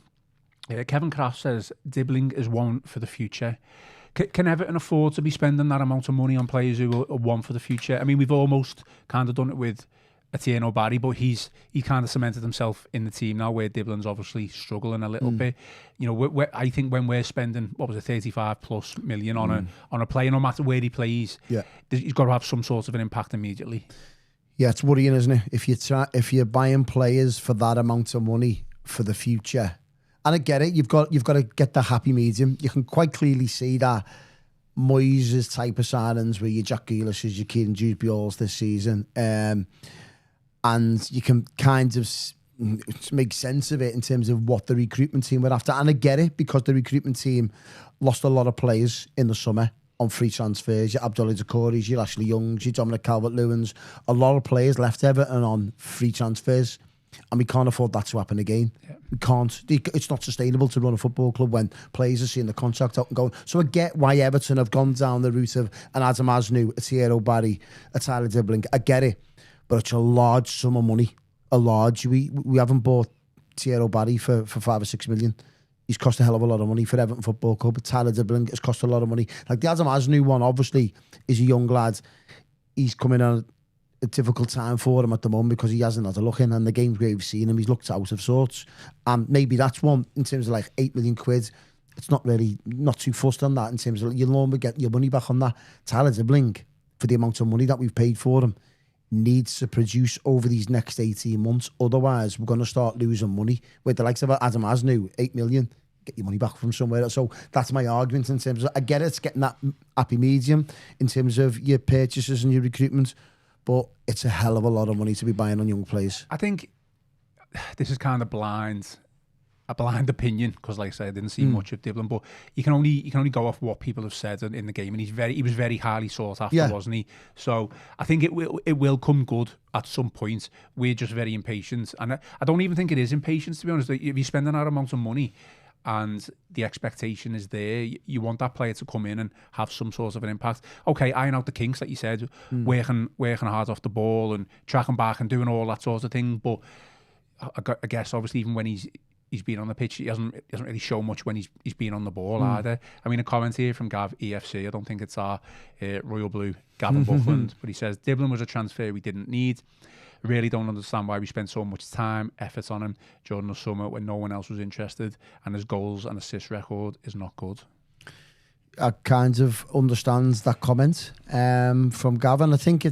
Kevin Kraft says, Dibling is one for the future. Can Everton afford to be spending that amount of money on players who are one for the future? I mean, we've almost kind of done it with Etienne Barry, but he kind of cemented himself in the team now, where Dibling's obviously struggling a little bit. You know, I think when we're spending, 35+ million on a player, no matter where he plays, he's got to have some sort of an impact immediately. Yeah, it's worrying, isn't it? If you're buying players for that amount of money for the future, and I get it, you've got to get the happy medium. You can quite clearly see that Moyes' type of signings, where your Jack Grealish, your Kiernan Dewsbury-Halls this season, and you can kind of make sense of it in terms of what the recruitment team were after. And I get it, because the recruitment team lost a lot of players in the summer on free transfers. Your Abdoulaye Doucouré's, your Ashley Young's, your Dominic Calvert-Lewin's. A lot of players left Everton on free transfers, and we can't afford that to happen again. Yeah. We can't. It's not sustainable to run a football club when players are seeing the contract out and going. So I get why Everton have gone down the route of an Adam Asnou, a Thierry Barry, a Tyler Dibling. I get it, but it's a large sum of money. We haven't bought Thierry Barry for 5 or 6 million. He's cost a hell of a lot of money for Everton Football Club. Tyler Dibling has cost a lot of money. Like the Adam Asnou one, obviously, is a young lad. He's coming on a difficult time for him at the moment because he hasn't had a look in, and the games where we've seen him, he's looked out of sorts. And maybe that's one in terms of like 8 million quid. It's not too fussed on that in terms of you'll normally get your money back on that. Tyler Dibling, for the amount of money that we've paid for him, needs to produce over these next 18 months. Otherwise, we're going to start losing money. With the likes of Adam Asnou, 8 million, get your money back from somewhere. So that's my argument in terms of, I get it's getting that happy medium in terms of your purchases and your recruitment, but it's a hell of a lot of money to be buying on young players. I think this is kind of a blind opinion, because like I said, I didn't see much of Dibling, but you can only go off what people have said in the game, and he was very highly sought after, wasn't he? So I think it will come good at some point. We're just very impatient, and I don't even think it is impatience, to be honest. If you're spending that amount of money and the expectation is there, you want that player to come in and have some sort of an impact. Okay, iron out the kinks, like you said, working hard off the ball and tracking back and doing all that sort of thing, but I guess obviously even when he's he's been on the pitch. He hasn't really shown much when he's been on the ball either. I mean, a comment here from Gav EFC. I don't think it's our Royal Blue Gavin Buckland, but he says Dibling was a transfer we didn't need. I really don't understand why we spent so much time, effort on him during the summer when no one else was interested, and his goals and assist record is not good. I kind of understand that comment from Gavin. I think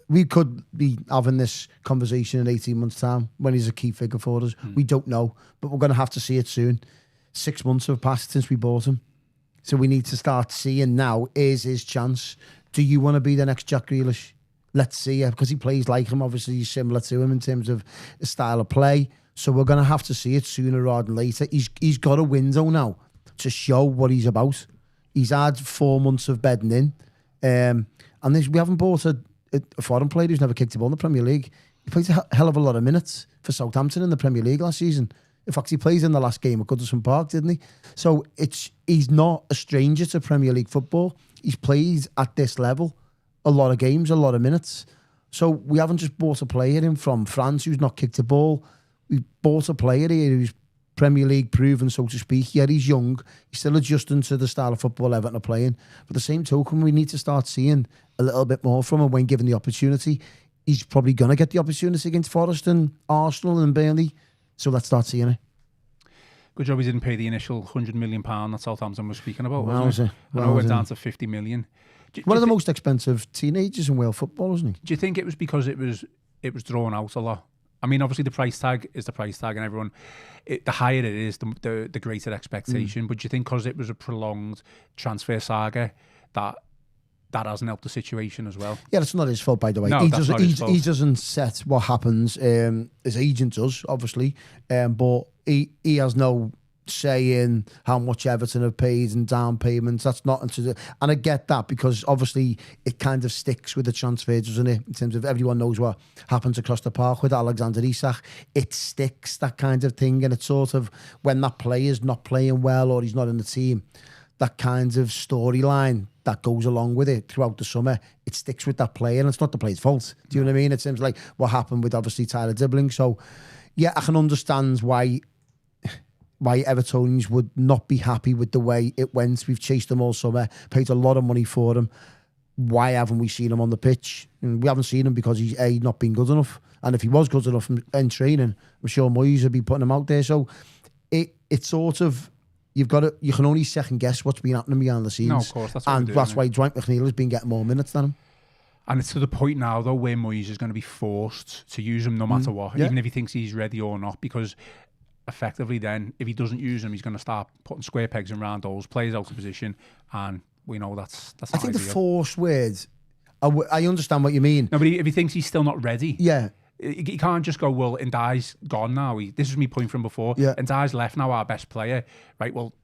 we could be having this conversation in 18 months' time when he's a key figure for us. We don't know, but we're going to have to see it soon. 6 months have passed since we bought him. So we need to start seeing now, is his chance. Do you want to be the next Jack Grealish? Let's see, because he plays like him. Obviously, he's similar to him in terms of the style of play. So we're going to have to see it sooner rather than later. He's got a window now to show what he's about. He's had 4 months of bedding in. And we haven't bought a foreign player who's never kicked a ball in the Premier League. He played a hell of a lot of minutes for Southampton in the Premier League last season. In fact, he plays in the last game at Goodison Park, didn't he? So he's not a stranger to Premier League football. He's played at this level a lot of games, a lot of minutes. So we haven't just bought a player in from France who's not kicked a ball. We bought a player here who's Premier League proven, so to speak. Yeah, he's young. He's still adjusting to the style of football Everton are playing. But the same token, we need to start seeing a little bit more from him when given the opportunity. He's probably going to get the opportunity against Forest and Arsenal and Burnley. So let's start seeing it. Good job he didn't pay the initial £100 million that Southampton was speaking about, Well, wasn't it? I know we're down to 50 million. One of the most expensive teenagers in Wales football, isn't he? Do you think it was because it was drawn out a lot? I mean, obviously the price tag is the price tag, and everyone, the higher it is, the greater expectation. But do you think because it was a prolonged transfer saga that hasn't helped the situation as well? Yeah, that's not his fault, by the way. No, that's not his fault. He doesn't set what happens. His agent does, obviously, but he has no say in how much Everton have paid and down payments. That's nothing to do. And I get that because obviously it kind of sticks with the transfers, doesn't it? In terms of everyone knows what happens across the park with Alexander Isak. It sticks, that kind of thing. And it's sort of when that player's not playing well or he's not in the team, that kind of storyline that goes along with it throughout the summer, it sticks with that player and it's not the player's fault. Do you know what I mean? It seems like what happened with obviously Tyler Dibling. So yeah, I can understand why Evertonians would not be happy with the way it went. We've chased them all summer, paid a lot of money for him. Why haven't we seen him on the pitch? And we haven't seen him because he's not been good enough. And if he was good enough in training, I'm sure Moyes would be putting him out there. So it's sort of, you can only second guess what's been happening behind the scenes. No, of course, that's why Dwight McNeil has been getting more minutes than him. And it's to the point now, though, where Moyes is going to be forced to use him no matter what, even if he thinks he's ready or not, because effectively then, if he doesn't use him, he's going to start putting square pegs in round holes, players out of position, and we know that's I think ideal. The forced words, I understand what you mean. No, but if he thinks he's still not ready, he can't just go, well, Ndiaye's gone now. This is my point from before. Ndiaye's left now, our best player. Right, well,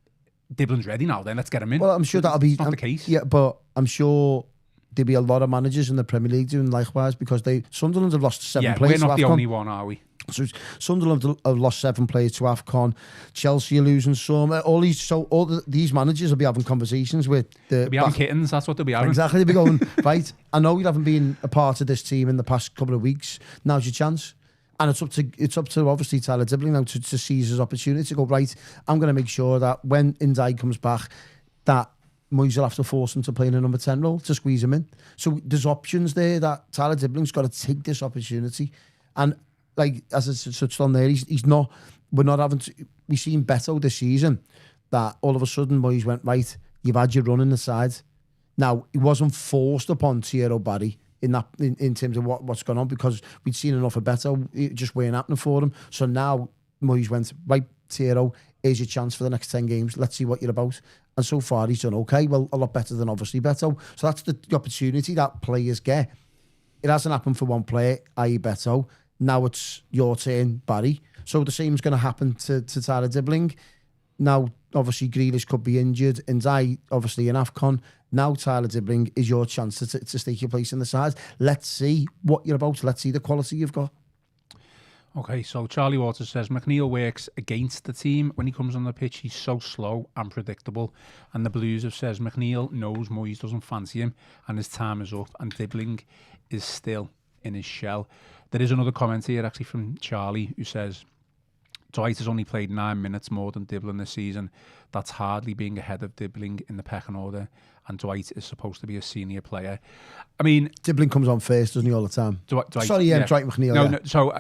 Dibling's ready now, then let's get him in. Well, I'm sure that'll be... It's not the case. Yeah, but I'm sure there'll be a lot of managers in the Premier League doing likewise because Sunderland have lost 7 players to AFCON. We're not the only one, are we? So Sunderland have lost 7 players to AFCON. Chelsea are losing some. All these managers will be having conversations with they'll be having kittens. That's what they'll be having. Exactly. They'll be going, right, I know you haven't been a part of this team in the past couple of weeks. Now's your chance. And it's up to obviously Tyler Dibling now to seize his opportunity to go, right, I'm going to make sure that when Ndiaye comes back, that Moyes will have to force him to play in a number 10 role to squeeze him in. So there's options there that Tyler Dibling's got to take this opportunity. And like, as I touched on there, we've seen Beto this season that all of a sudden Moyes went, right, you've had your run in the side. Now, he wasn't forced upon Thierry Barry in terms of what's gone on because we'd seen enough of Beto, it just weren't happening for him. So now Moyes went, right, Thierry, here's your chance for the next 10 games. Let's see what you're about. And so far he's done okay. Well, a lot better than obviously Beto. So that's the opportunity that players get. It hasn't happened for one player, i.e. Beto. Now it's your turn, Barry. So the same is going to happen to Tyler Dibling. Now, obviously, Grealish could be injured. Ndiaye, obviously, in AFCON. Now, Tyler Dibling is your chance to stake your place in the side. Let's see what you're about. Let's see the quality you've got. Okay, so Charlie Waters says, McNeil works against the team. When he comes on the pitch, he's so slow and predictable. And the Blues have says, McNeil knows Moyes doesn't fancy him and his time is up and Dibling is still in his shell. There is another comment here actually from Charlie who says, Dwight has only played 9 minutes more than Dibling this season. That's hardly being ahead of Dibling in the pecking order, and Dwight is supposed to be a senior player. I mean, Dibling comes on first, doesn't he, all the time? Dwight, Dwight McNeil. No, so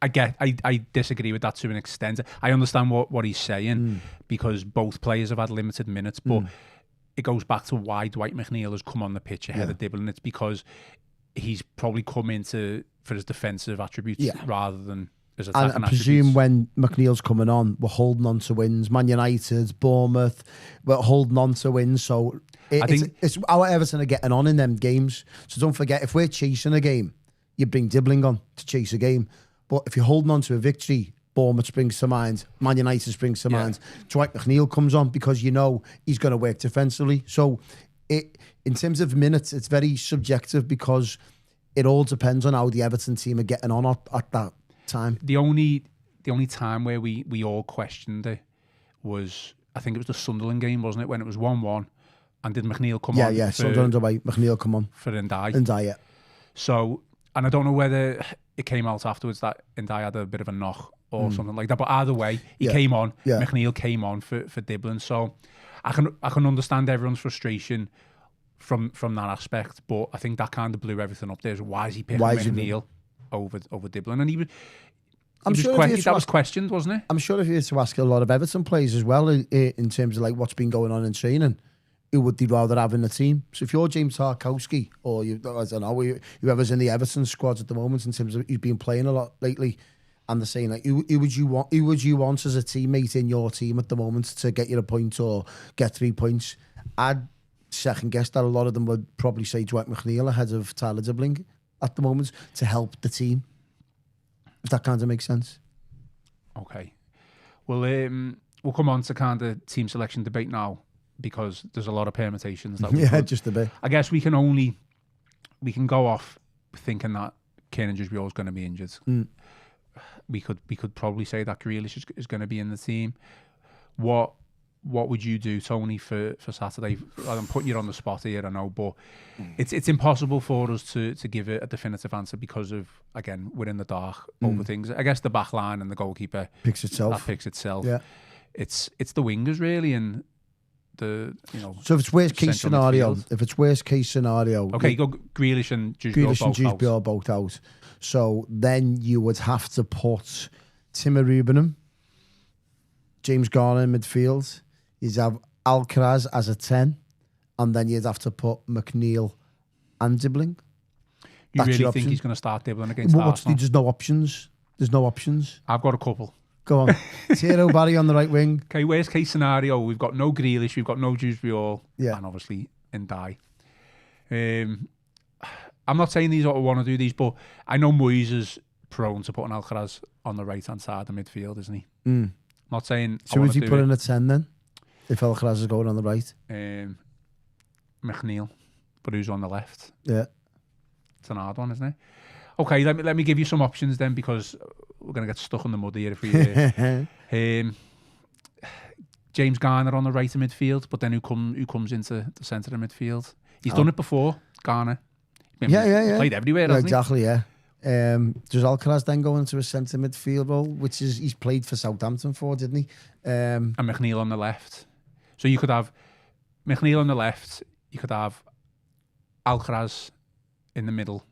I disagree with that to an extent. I understand what he's saying because both players have had limited minutes, but it goes back to why Dwight McNeil has come on the pitch ahead of Dibling. It's because he's probably come into for his defensive attributes rather than his attacking attributes. I presume when McNeil's coming on, we're holding on to wins. Man United, Bournemouth, we're holding on to wins. So it's our Everton are getting on in them games. So don't forget, if we're chasing a game, you bring Dibling on to chase a game. But if you're holding on to a victory, Bournemouth springs to mind, Man United springs to mind. Dwight McNeil comes on because you know he's going to work defensively. So in terms of minutes, it's very subjective because it all depends on how the Everton team are getting on at that time. The only time where we all questioned it was, I think it was the Sunderland game, wasn't it, when it was 1-1, and did McNeil come on? Yeah, Sunderland away, McNeil come on for Ndiaye. Ndiaye. So, and I don't know whether it came out afterwards that Ndiaye had a bit of a knock or something like that, but either way, he came on. McNeil came on for Dibling. So I can understand everyone's frustration from that aspect, but I think that kind of blew everything up there. So why is he picking McNeil over Dibling? And that was questioned, wasn't it? I'm sure if you were to ask a lot of Everton players as well in terms of like what's been going on in training, who would they rather have in the team? So if you're James Tarkowski or I don't know, whoever's in the Everton squad at the moment in terms of who's been playing a lot lately, and they're saying like, who would you want as a teammate in your team at the moment to get you a point or get 3 points? I'd second guess that a lot of them would probably say Dwight McNeil ahead of Tyler Dibling at the moment to help the team. If that kind of makes sense. Okay. Well, we'll come on to kind of team selection debate now because there's a lot of permutations. Just a bit. I guess we can go off thinking that Kiernan Dewsbury-Hall is going to be injured. We could probably say that Grealish is going to be in the team. What would you do, Tony, for Saturday? I'm putting you on the spot here, I know, but it's impossible for us to give it a definitive answer because of, again, we're in the dark over things. I guess the back line and the goalkeeper picks itself. Yeah. It's the wingers really, and the So if it's worst case scenario, okay, you go Grealish and Dewsbury-Hall both out. So then you would have to put Timo Rubenham, James Garner in midfield. You'd have Alcaraz as a 10, and then you'd have to put McNeil and Dibling. You really think he's going to start Dibling against Arsenal? There's no options. There's no options. I've got a couple. Go on. Thierry Barry on the right wing. Okay, worst case scenario, we've got no Grealish, we've got no Dewsbury-Hall, and obviously Ndiaye. I'm not saying these are what I want to do these, but I know Moyes is prone to putting Alcaraz on the right-hand side of the midfield, isn't he? Not saying... So would you put in a 10 then? If Alcaraz is going on the right? McNeil, but who's on the left? Yeah. It's an hard one, isn't it? Okay, let me give you some options then, because we're going to get stuck in the mud here if we... James Garner on the right of midfield, but then who comes into the centre of midfield? He's done it before, Garner. Yeah. Played everywhere, hasn't exactly, yeah. Does Alcaraz then go into a centre midfield role, which is he's played for Southampton for, didn't he? And McNeil on the left. So you could have McNeil on the left, you could have Alcaraz in the middle.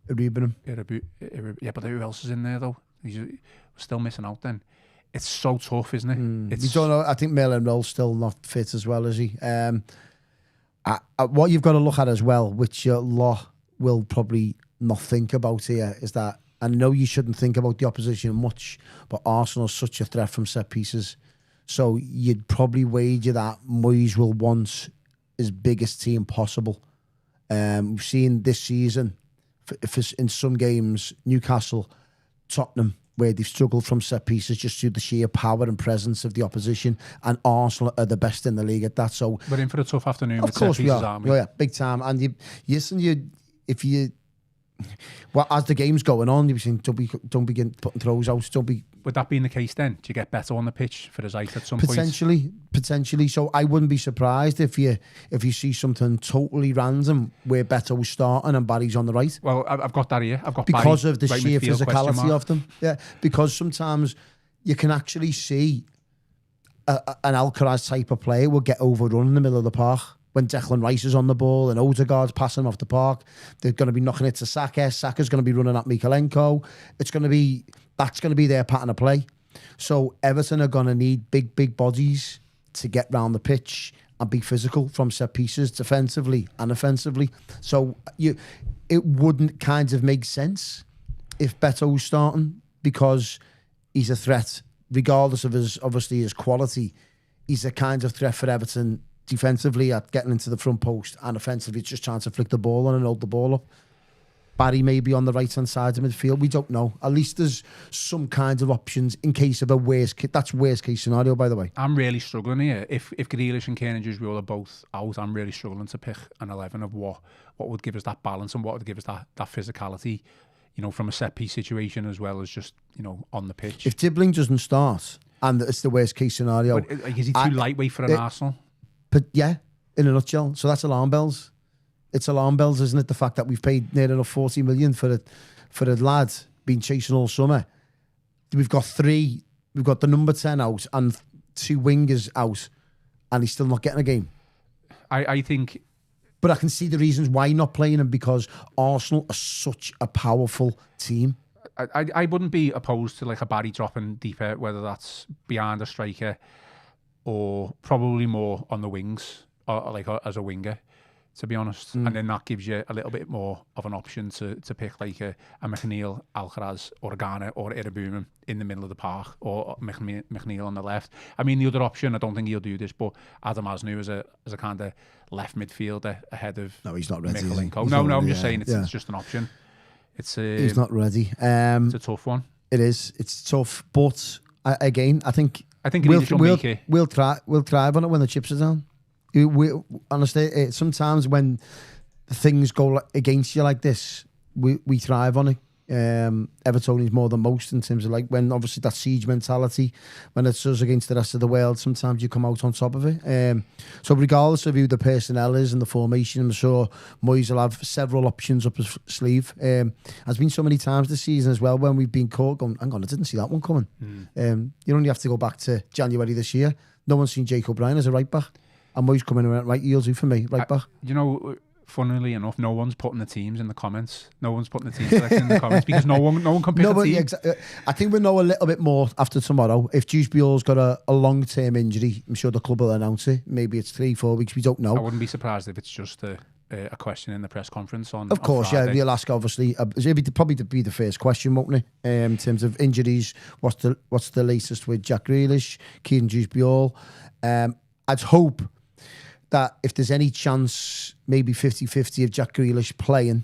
Rubenham. Yeah, but who else is in there though? We're still missing out then. It's so tough, isn't it? You don't know. I think Merlin Roll's still not fit as well, is he? What you've got to look at as well, which a lot will probably not think about here, is that I know you shouldn't think about the opposition much, but Arsenal's such a threat from set pieces. So you'd probably wager that Moyes will want his biggest team possible. We've seen this season, in some games, Newcastle, Tottenham, where they've struggled from set pieces just due to the sheer power and presence of the opposition, and Arsenal are the best in the league at that. So we're in for a tough afternoon. Of course we are. Aren't we? Yeah, big time. And as the game's going on, you've seen don't begin putting throws out. Would that being the case then? Do you get better on the pitch for his height at some point? Potentially. So I wouldn't be surprised if you see something totally random where Beto was starting and Barry's on the right. Well, I've got that here. I've got because Barry, of the right sheer midfield, physicality of them. Yeah, because sometimes you can actually see an Alcaraz type of player will get overrun in the middle of the park when Declan Rice is on the ball and Odegaard's passing him off the park. They're going to be knocking it to Saka. Saka's going to be running at Mykolenko. That's going to be their pattern of play. So Everton are going to need big bodies to get round the pitch and be physical from set pieces, defensively and offensively. So it wouldn't kind of make sense if Beto's starting, because he's a threat, regardless of his quality. He's a kind of threat for Everton defensively at getting into the front post, and offensively just trying to flick the ball on and hold the ball up. Barry may be on the right-hand side of midfield. We don't know. At least there's some kind of options in case of a that's worst case scenario, by the way. I'm really struggling here. If Grealish and Kiernan are both out, I'm really struggling to pick an 11 of what would give us that balance and what would give us that physicality, from a set-piece situation as well as just, on the pitch. If Dibling doesn't start, and it's the worst case scenario... But is he too lightweight for an Arsenal? But yeah, in a nutshell. So that's alarm bells. It's alarm bells, isn't it? The fact that we've paid near enough 40 million for a lad been chasing all summer. We've got the number 10 out and 2 wingers out, and he's still not getting a game. I think... But I can see the reasons why you're not playing him, because Arsenal are such a powerful team. I wouldn't be opposed to like a Barry dropping deeper, whether that's behind a striker or probably more on the wings, or like as a winger, to be honest. And then that gives you a little bit more of an option to pick like a McNeil, Alcaraz, or a Ghana, or Idrissa in the middle of the park, or McNeil on the left. I mean, the other option, I don't think he'll do this, but Adam Asnu as a kind of left midfielder ahead of... No, he's not ready. No, I'm just saying it's just an option. He's not ready. It's a tough one. It is. It's tough, but again, I think we'll thrive on it when the chips are down. Honestly, sometimes when things go against you like this, we thrive on it. Evertonians more than most, in terms of like when obviously that siege mentality, when it's us against the rest of the world, sometimes you come out on top of it. So regardless of who the personnel is and the formation, I'm sure Moyes will have several options up his sleeve. Has been so many times this season as well when we've been caught going, hang on, I didn't see that one coming. You only have to go back to January this year. No one's seen Jake O'Brien as a right back, and Moyes coming in right, he'll do for me, right back. Funnily enough, no one's putting the teams in the comments. No one's putting the team selection in the comments because no one can pick a team. I think we'll know a little bit more after tomorrow. If Dewsbury-Hall's got a long-term injury, I'm sure the club will announce it. Maybe it's 3-4 weeks. We don't know. I wouldn't be surprised if it's just a question in the press conference on. Of course, Friday. Yeah. We'll ask obviously. It'd probably be the first question, won't it? In terms of injuries, what's the latest with Jack Grealish, Kiernan Dewsbury-Hall? I'd hope that if there's any chance, maybe 50-50 of Jack Grealish playing,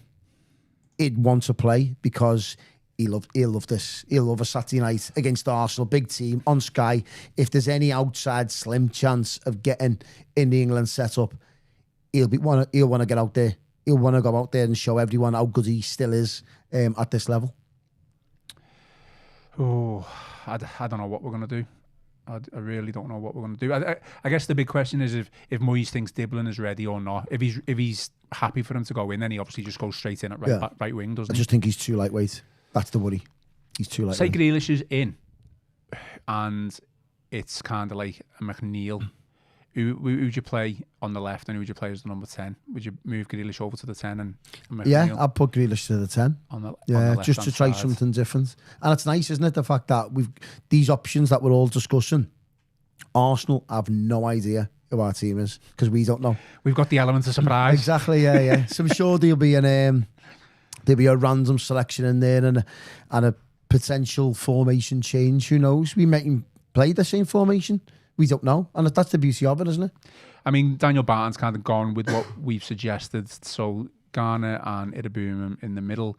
he'd want to play because he'll love this. He'll love a Saturday night against Arsenal, big team, on Sky. If there's any outside slim chance of getting in the England setup, he'll want to get out there. He'll want to go out there and show everyone how good he still is at this level. Oh, I don't know what we're going to do. I really don't know what we're going to do. I guess the big question is if Moyes thinks Dibling is ready or not. If he's happy for him to go in, then he obviously just goes straight in at right wing, doesn't he? I just think he's too lightweight. That's the worry. He's too lightweight. Say Grealish is in, and it's kind of like a McNeil. Who would you play on the left and who would you play as the number 10? Would you move Grealish over to the 10 and McNeil? Yeah, I'd put Grealish to the 10. On the just to try something different. And it's nice, isn't it, the fact that we've these options that we're all discussing. Arsenal have no idea who our team is because we don't know. We've got the element of surprise. Exactly, yeah. So I'm sure there'll be a random selection in there and a potential formation change. Who knows? We might play the same formation. We don't know. And that's the beauty of it, isn't it? I mean, Daniel Barton's kind of gone with what we've suggested. So Ghana and Idrissa in the middle,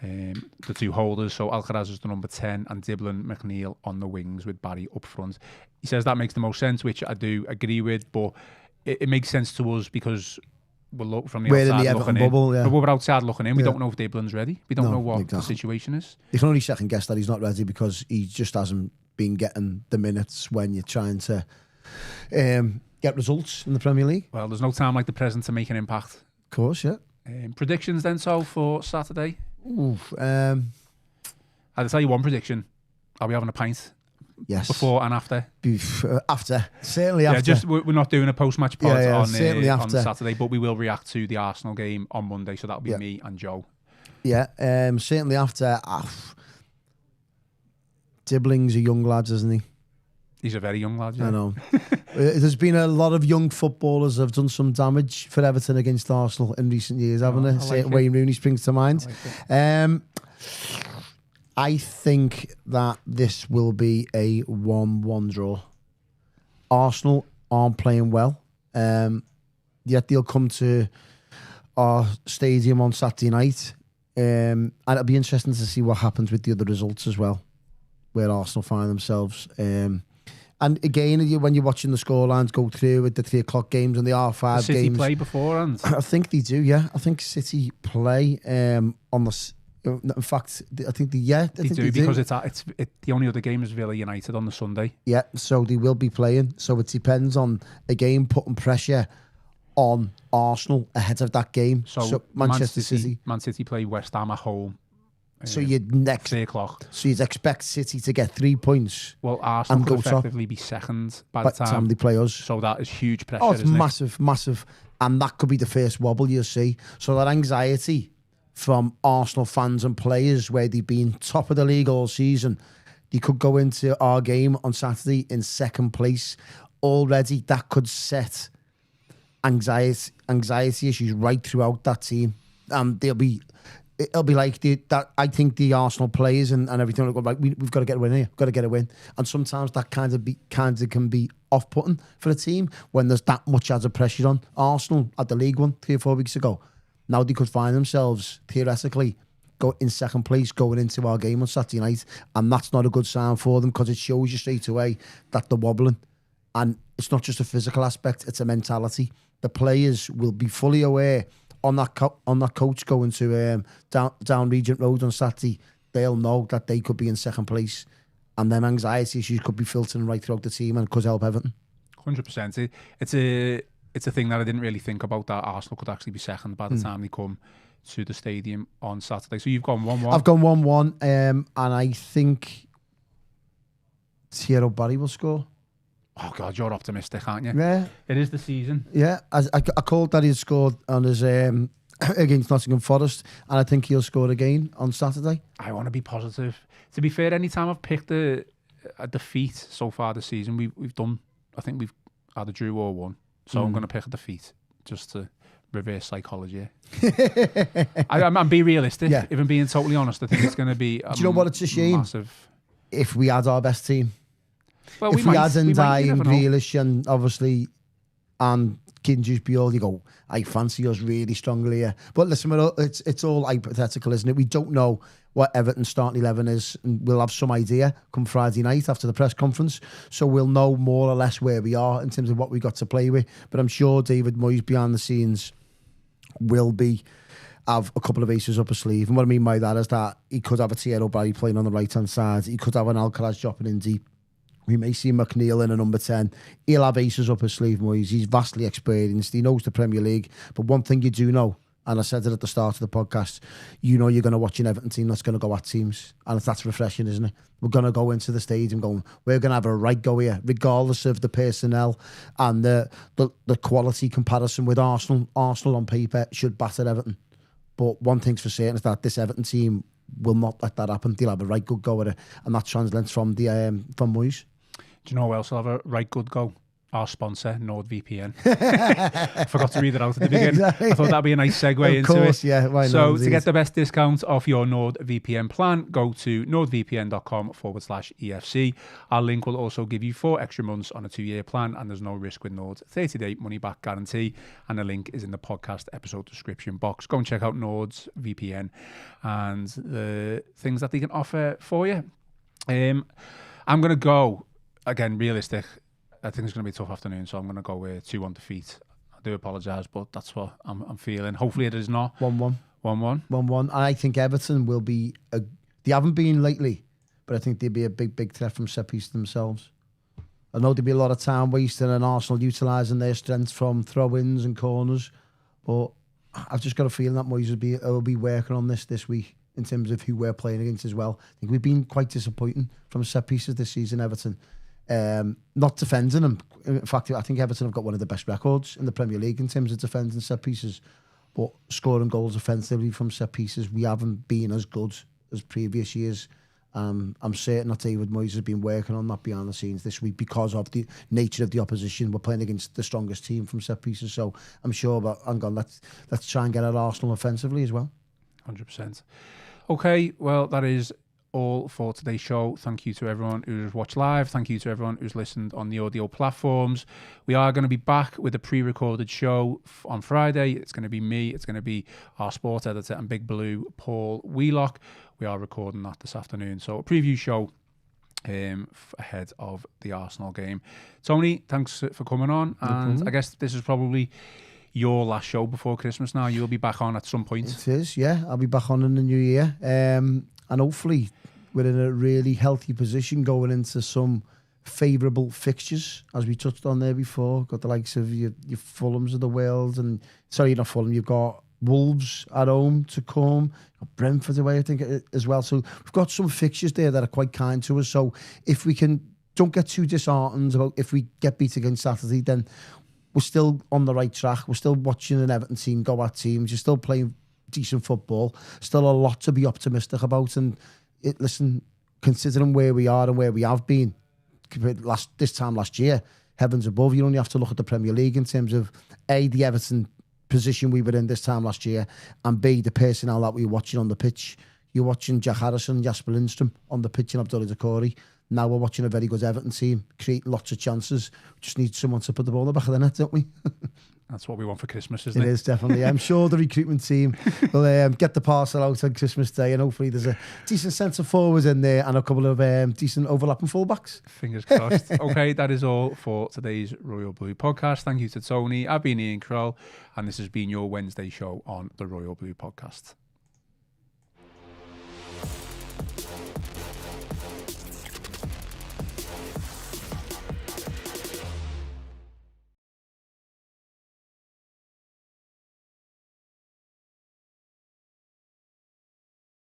the two holders. So Alcaraz is the number 10 and Dibling, McNeil on the wings with Barry up front. He says that makes the most sense, which I do agree with, but it makes sense to us because we're from the outside in the looking bubble, in. Yeah. We're outside looking in. We don't know if Dibling's ready. We don't know what exactly. the situation is. You can only second guess that he's not ready because he just hasn't been getting the minutes when you're trying to get results in the Premier League. Well, there's no time like the present to make an impact. Of course, yeah. Predictions then, so for Saturday? Oof, I'll tell you one prediction. Are we having a pint? Yes. Before and after? After. Certainly after. Yeah, just we're not doing a post-match pod on Saturday, but we will react to the Arsenal game on Monday, so that'll be me and Joe. Yeah, certainly after. Dibling's a young lad, isn't he? He's a very young lad, yeah. I know. There's been a lot of young footballers that have done some damage for Everton against Arsenal in recent years, haven't they? Wayne Rooney springs to mind. I think that this will be a 1-1 draw. Arsenal aren't playing well, yet they'll come to our stadium on Saturday night, and it'll be interesting to see what happens with the other results as well, where Arsenal find themselves. And again, when you're watching the scorelines go through with the 3 o'clock games and the R5 games. City play beforehand? I think they do, yeah. I think City play on the... In fact, I think they do because the only other game is Villa United on the Sunday. Yeah, so they will be playing. So it depends on, again, putting pressure on Arsenal ahead of that game. So Manchester City. Man City play West Ham at home. So you'd 3 o'clock. So you'd expect City to get 3 points. Well, Arsenal could effectively be second by the time they play us. So that is huge pressure. Oh, it's massive. And that could be the first wobble you'll see. So that anxiety from Arsenal fans and players, where they've been top of the league all season, they could go into our game on Saturday in second place. Already, that could set anxiety issues right throughout that team. It'll be like that. I think the Arsenal players and everything will go, right, we've got to get a win here. Got to get a win. And sometimes that kind of can be off-putting for a team when there's that much added pressure on. Arsenal at the League One 3 or 4 weeks ago. Now they could find themselves, theoretically, go in second place going into our game on Saturday night. And that's not a good sign for them, because it shows you straight away that they're wobbling. And it's not just a physical aspect, it's a mentality. The players will be fully aware on that coach going to down Regent Road on Saturday. They'll know that they could be in second place. And then anxiety issues could be filtering right throughout the team, and it could help Everton. 100%. It's a thing that I didn't really think about, that Arsenal could actually be second by the time they come to the stadium on Saturday. So you've gone 1-1. I've gone 1-1, and I think Thierry Barry will score. Oh God, you're optimistic, aren't you? Yeah, it is the season. Yeah, I called that he scored on his against Nottingham Forest, and I think he'll score again on Saturday. I want to be positive. To be fair, any time I've picked a defeat so far this season, we've done. I think we've had a draw or won. So I'm going to pick a defeat just to reverse psychology. I'm being realistic. Yeah. If I'm being totally honest, I think it's going to be. Do you know what? It's a shame. Massive. If we had our best team. Well, if we had Ndiaye and Grealish and obviously and Dewsbury-Hall, you go, I fancy us really strongly here. But listen, it's all hypothetical, isn't it? We don't know what Everton's starting 11 is, and we'll have some idea come Friday night after the press conference. So we'll know more or less where we are in terms of what we got to play with. But I'm sure David Moyes behind the scenes will have a couple of aces up his sleeve. And what I mean by that is that he could have a Thierry Barry playing on the right-hand side. He could have an Alcaraz dropping in deep. We may see McNeil in a number 10. He'll have aces up his sleeve, Moyes. He's vastly experienced. He knows the Premier League. But one thing you do know, and I said it at the start of the podcast, you know you're going to watch an Everton team that's going to go at teams. And that's refreshing, isn't it? We're going to go into the stadium going, we're going to have a right go here, regardless of the personnel and the quality comparison with Arsenal. Arsenal on paper should batter Everton. But one thing's for certain is that this Everton team will not let that happen. They'll have a right good go at it. And that translates from Moyes. Do you know who else will have a right good go? Our sponsor, NordVPN. Forgot to read it out at the beginning. Exactly. I thought that'd be a nice segue into it. Yeah, why so not, to get the best discount off your NordVPN plan, go to nordvpn.com/EFC. Our link will also give you 4 extra months on a 2-year plan, and there's no risk with Nord's 30-day money-back guarantee. And the link is in the podcast episode description box. Go and check out Nord's VPN and the things that they can offer for you. I'm going to go, again, realistic. I think it's going to be a tough afternoon, so I'm going to go with 2-1 defeat. I do apologise, but that's what I'm feeling. Hopefully it is not. 1-1. 1-1. 1-1. And I think Everton will be... they haven't been lately, but I think they'll be a big threat from set piece themselves. I know there'll be a lot of time wasting and Arsenal utilising their strengths from throw-ins and corners, but I've just got a feeling that Moyes will be working on this week in terms of who we're playing against as well. I think we've been quite disappointing from set pieces this season, Everton. Not defending them. In fact, I think Everton have got one of the best records in the Premier League in terms of defending set pieces. But scoring goals offensively from set pieces, we haven't been as good as previous years. I'm certain that David Moyes has been working on that behind the scenes this week because of the nature of the opposition. We're playing against the strongest team from set pieces, so I'm sure. But let's try and get at Arsenal offensively as well. 100%. Okay, well, that is all for today's show. Thank you to everyone who's watched live. Thank you to everyone who's listened on the audio platforms. We are going to be back with a pre-recorded show on Friday. It's going to be me. It's going to be our sports editor and Big Blue, Paul Wheelock. We are recording that this afternoon. So a preview show ahead of the Arsenal game. Tony, thanks for coming on. And I guess this is probably your last show before Christmas now. You'll be back on at some point. It is, yeah. I'll be back on in the new year. And hopefully we're in a really healthy position going into some favourable fixtures, as we touched on there before. Got the likes of your Fulhams of the world. And sorry, not Fulham. You've got Wolves at home to come. Brentford away, I think, as well. So we've got some fixtures there that are quite kind to us. So if we don't get too disheartened about if we get beat against Saturday, then we're still on the right track. We're still watching an Everton team go at teams. You're still playing decent football. Still a lot to be optimistic about. And listen, considering where we are and where we have been this time last year, heavens above, you only have to look at the Premier League in terms of A, the Everton position we were in this time last year, and B, the personnel that we were watching on the pitch. You're watching Jack Harrison, Jasper Lindstrom on the pitch and Abdullah Doucouré. Now we're watching a very good Everton team, creating lots of chances. We just need someone to put the ball in the back of the net, don't we? That's what we want for Christmas, isn't it? It is, definitely. I'm sure the recruitment team will get the parcel out on Christmas Day, and hopefully there's a decent centre forwards in there and a couple of decent overlapping fullbacks. Fingers crossed. Okay, that is all for today's Royal Blue podcast. Thank you to Tony. I've been Ian Croll, and this has been your Wednesday show on the Royal Blue podcast.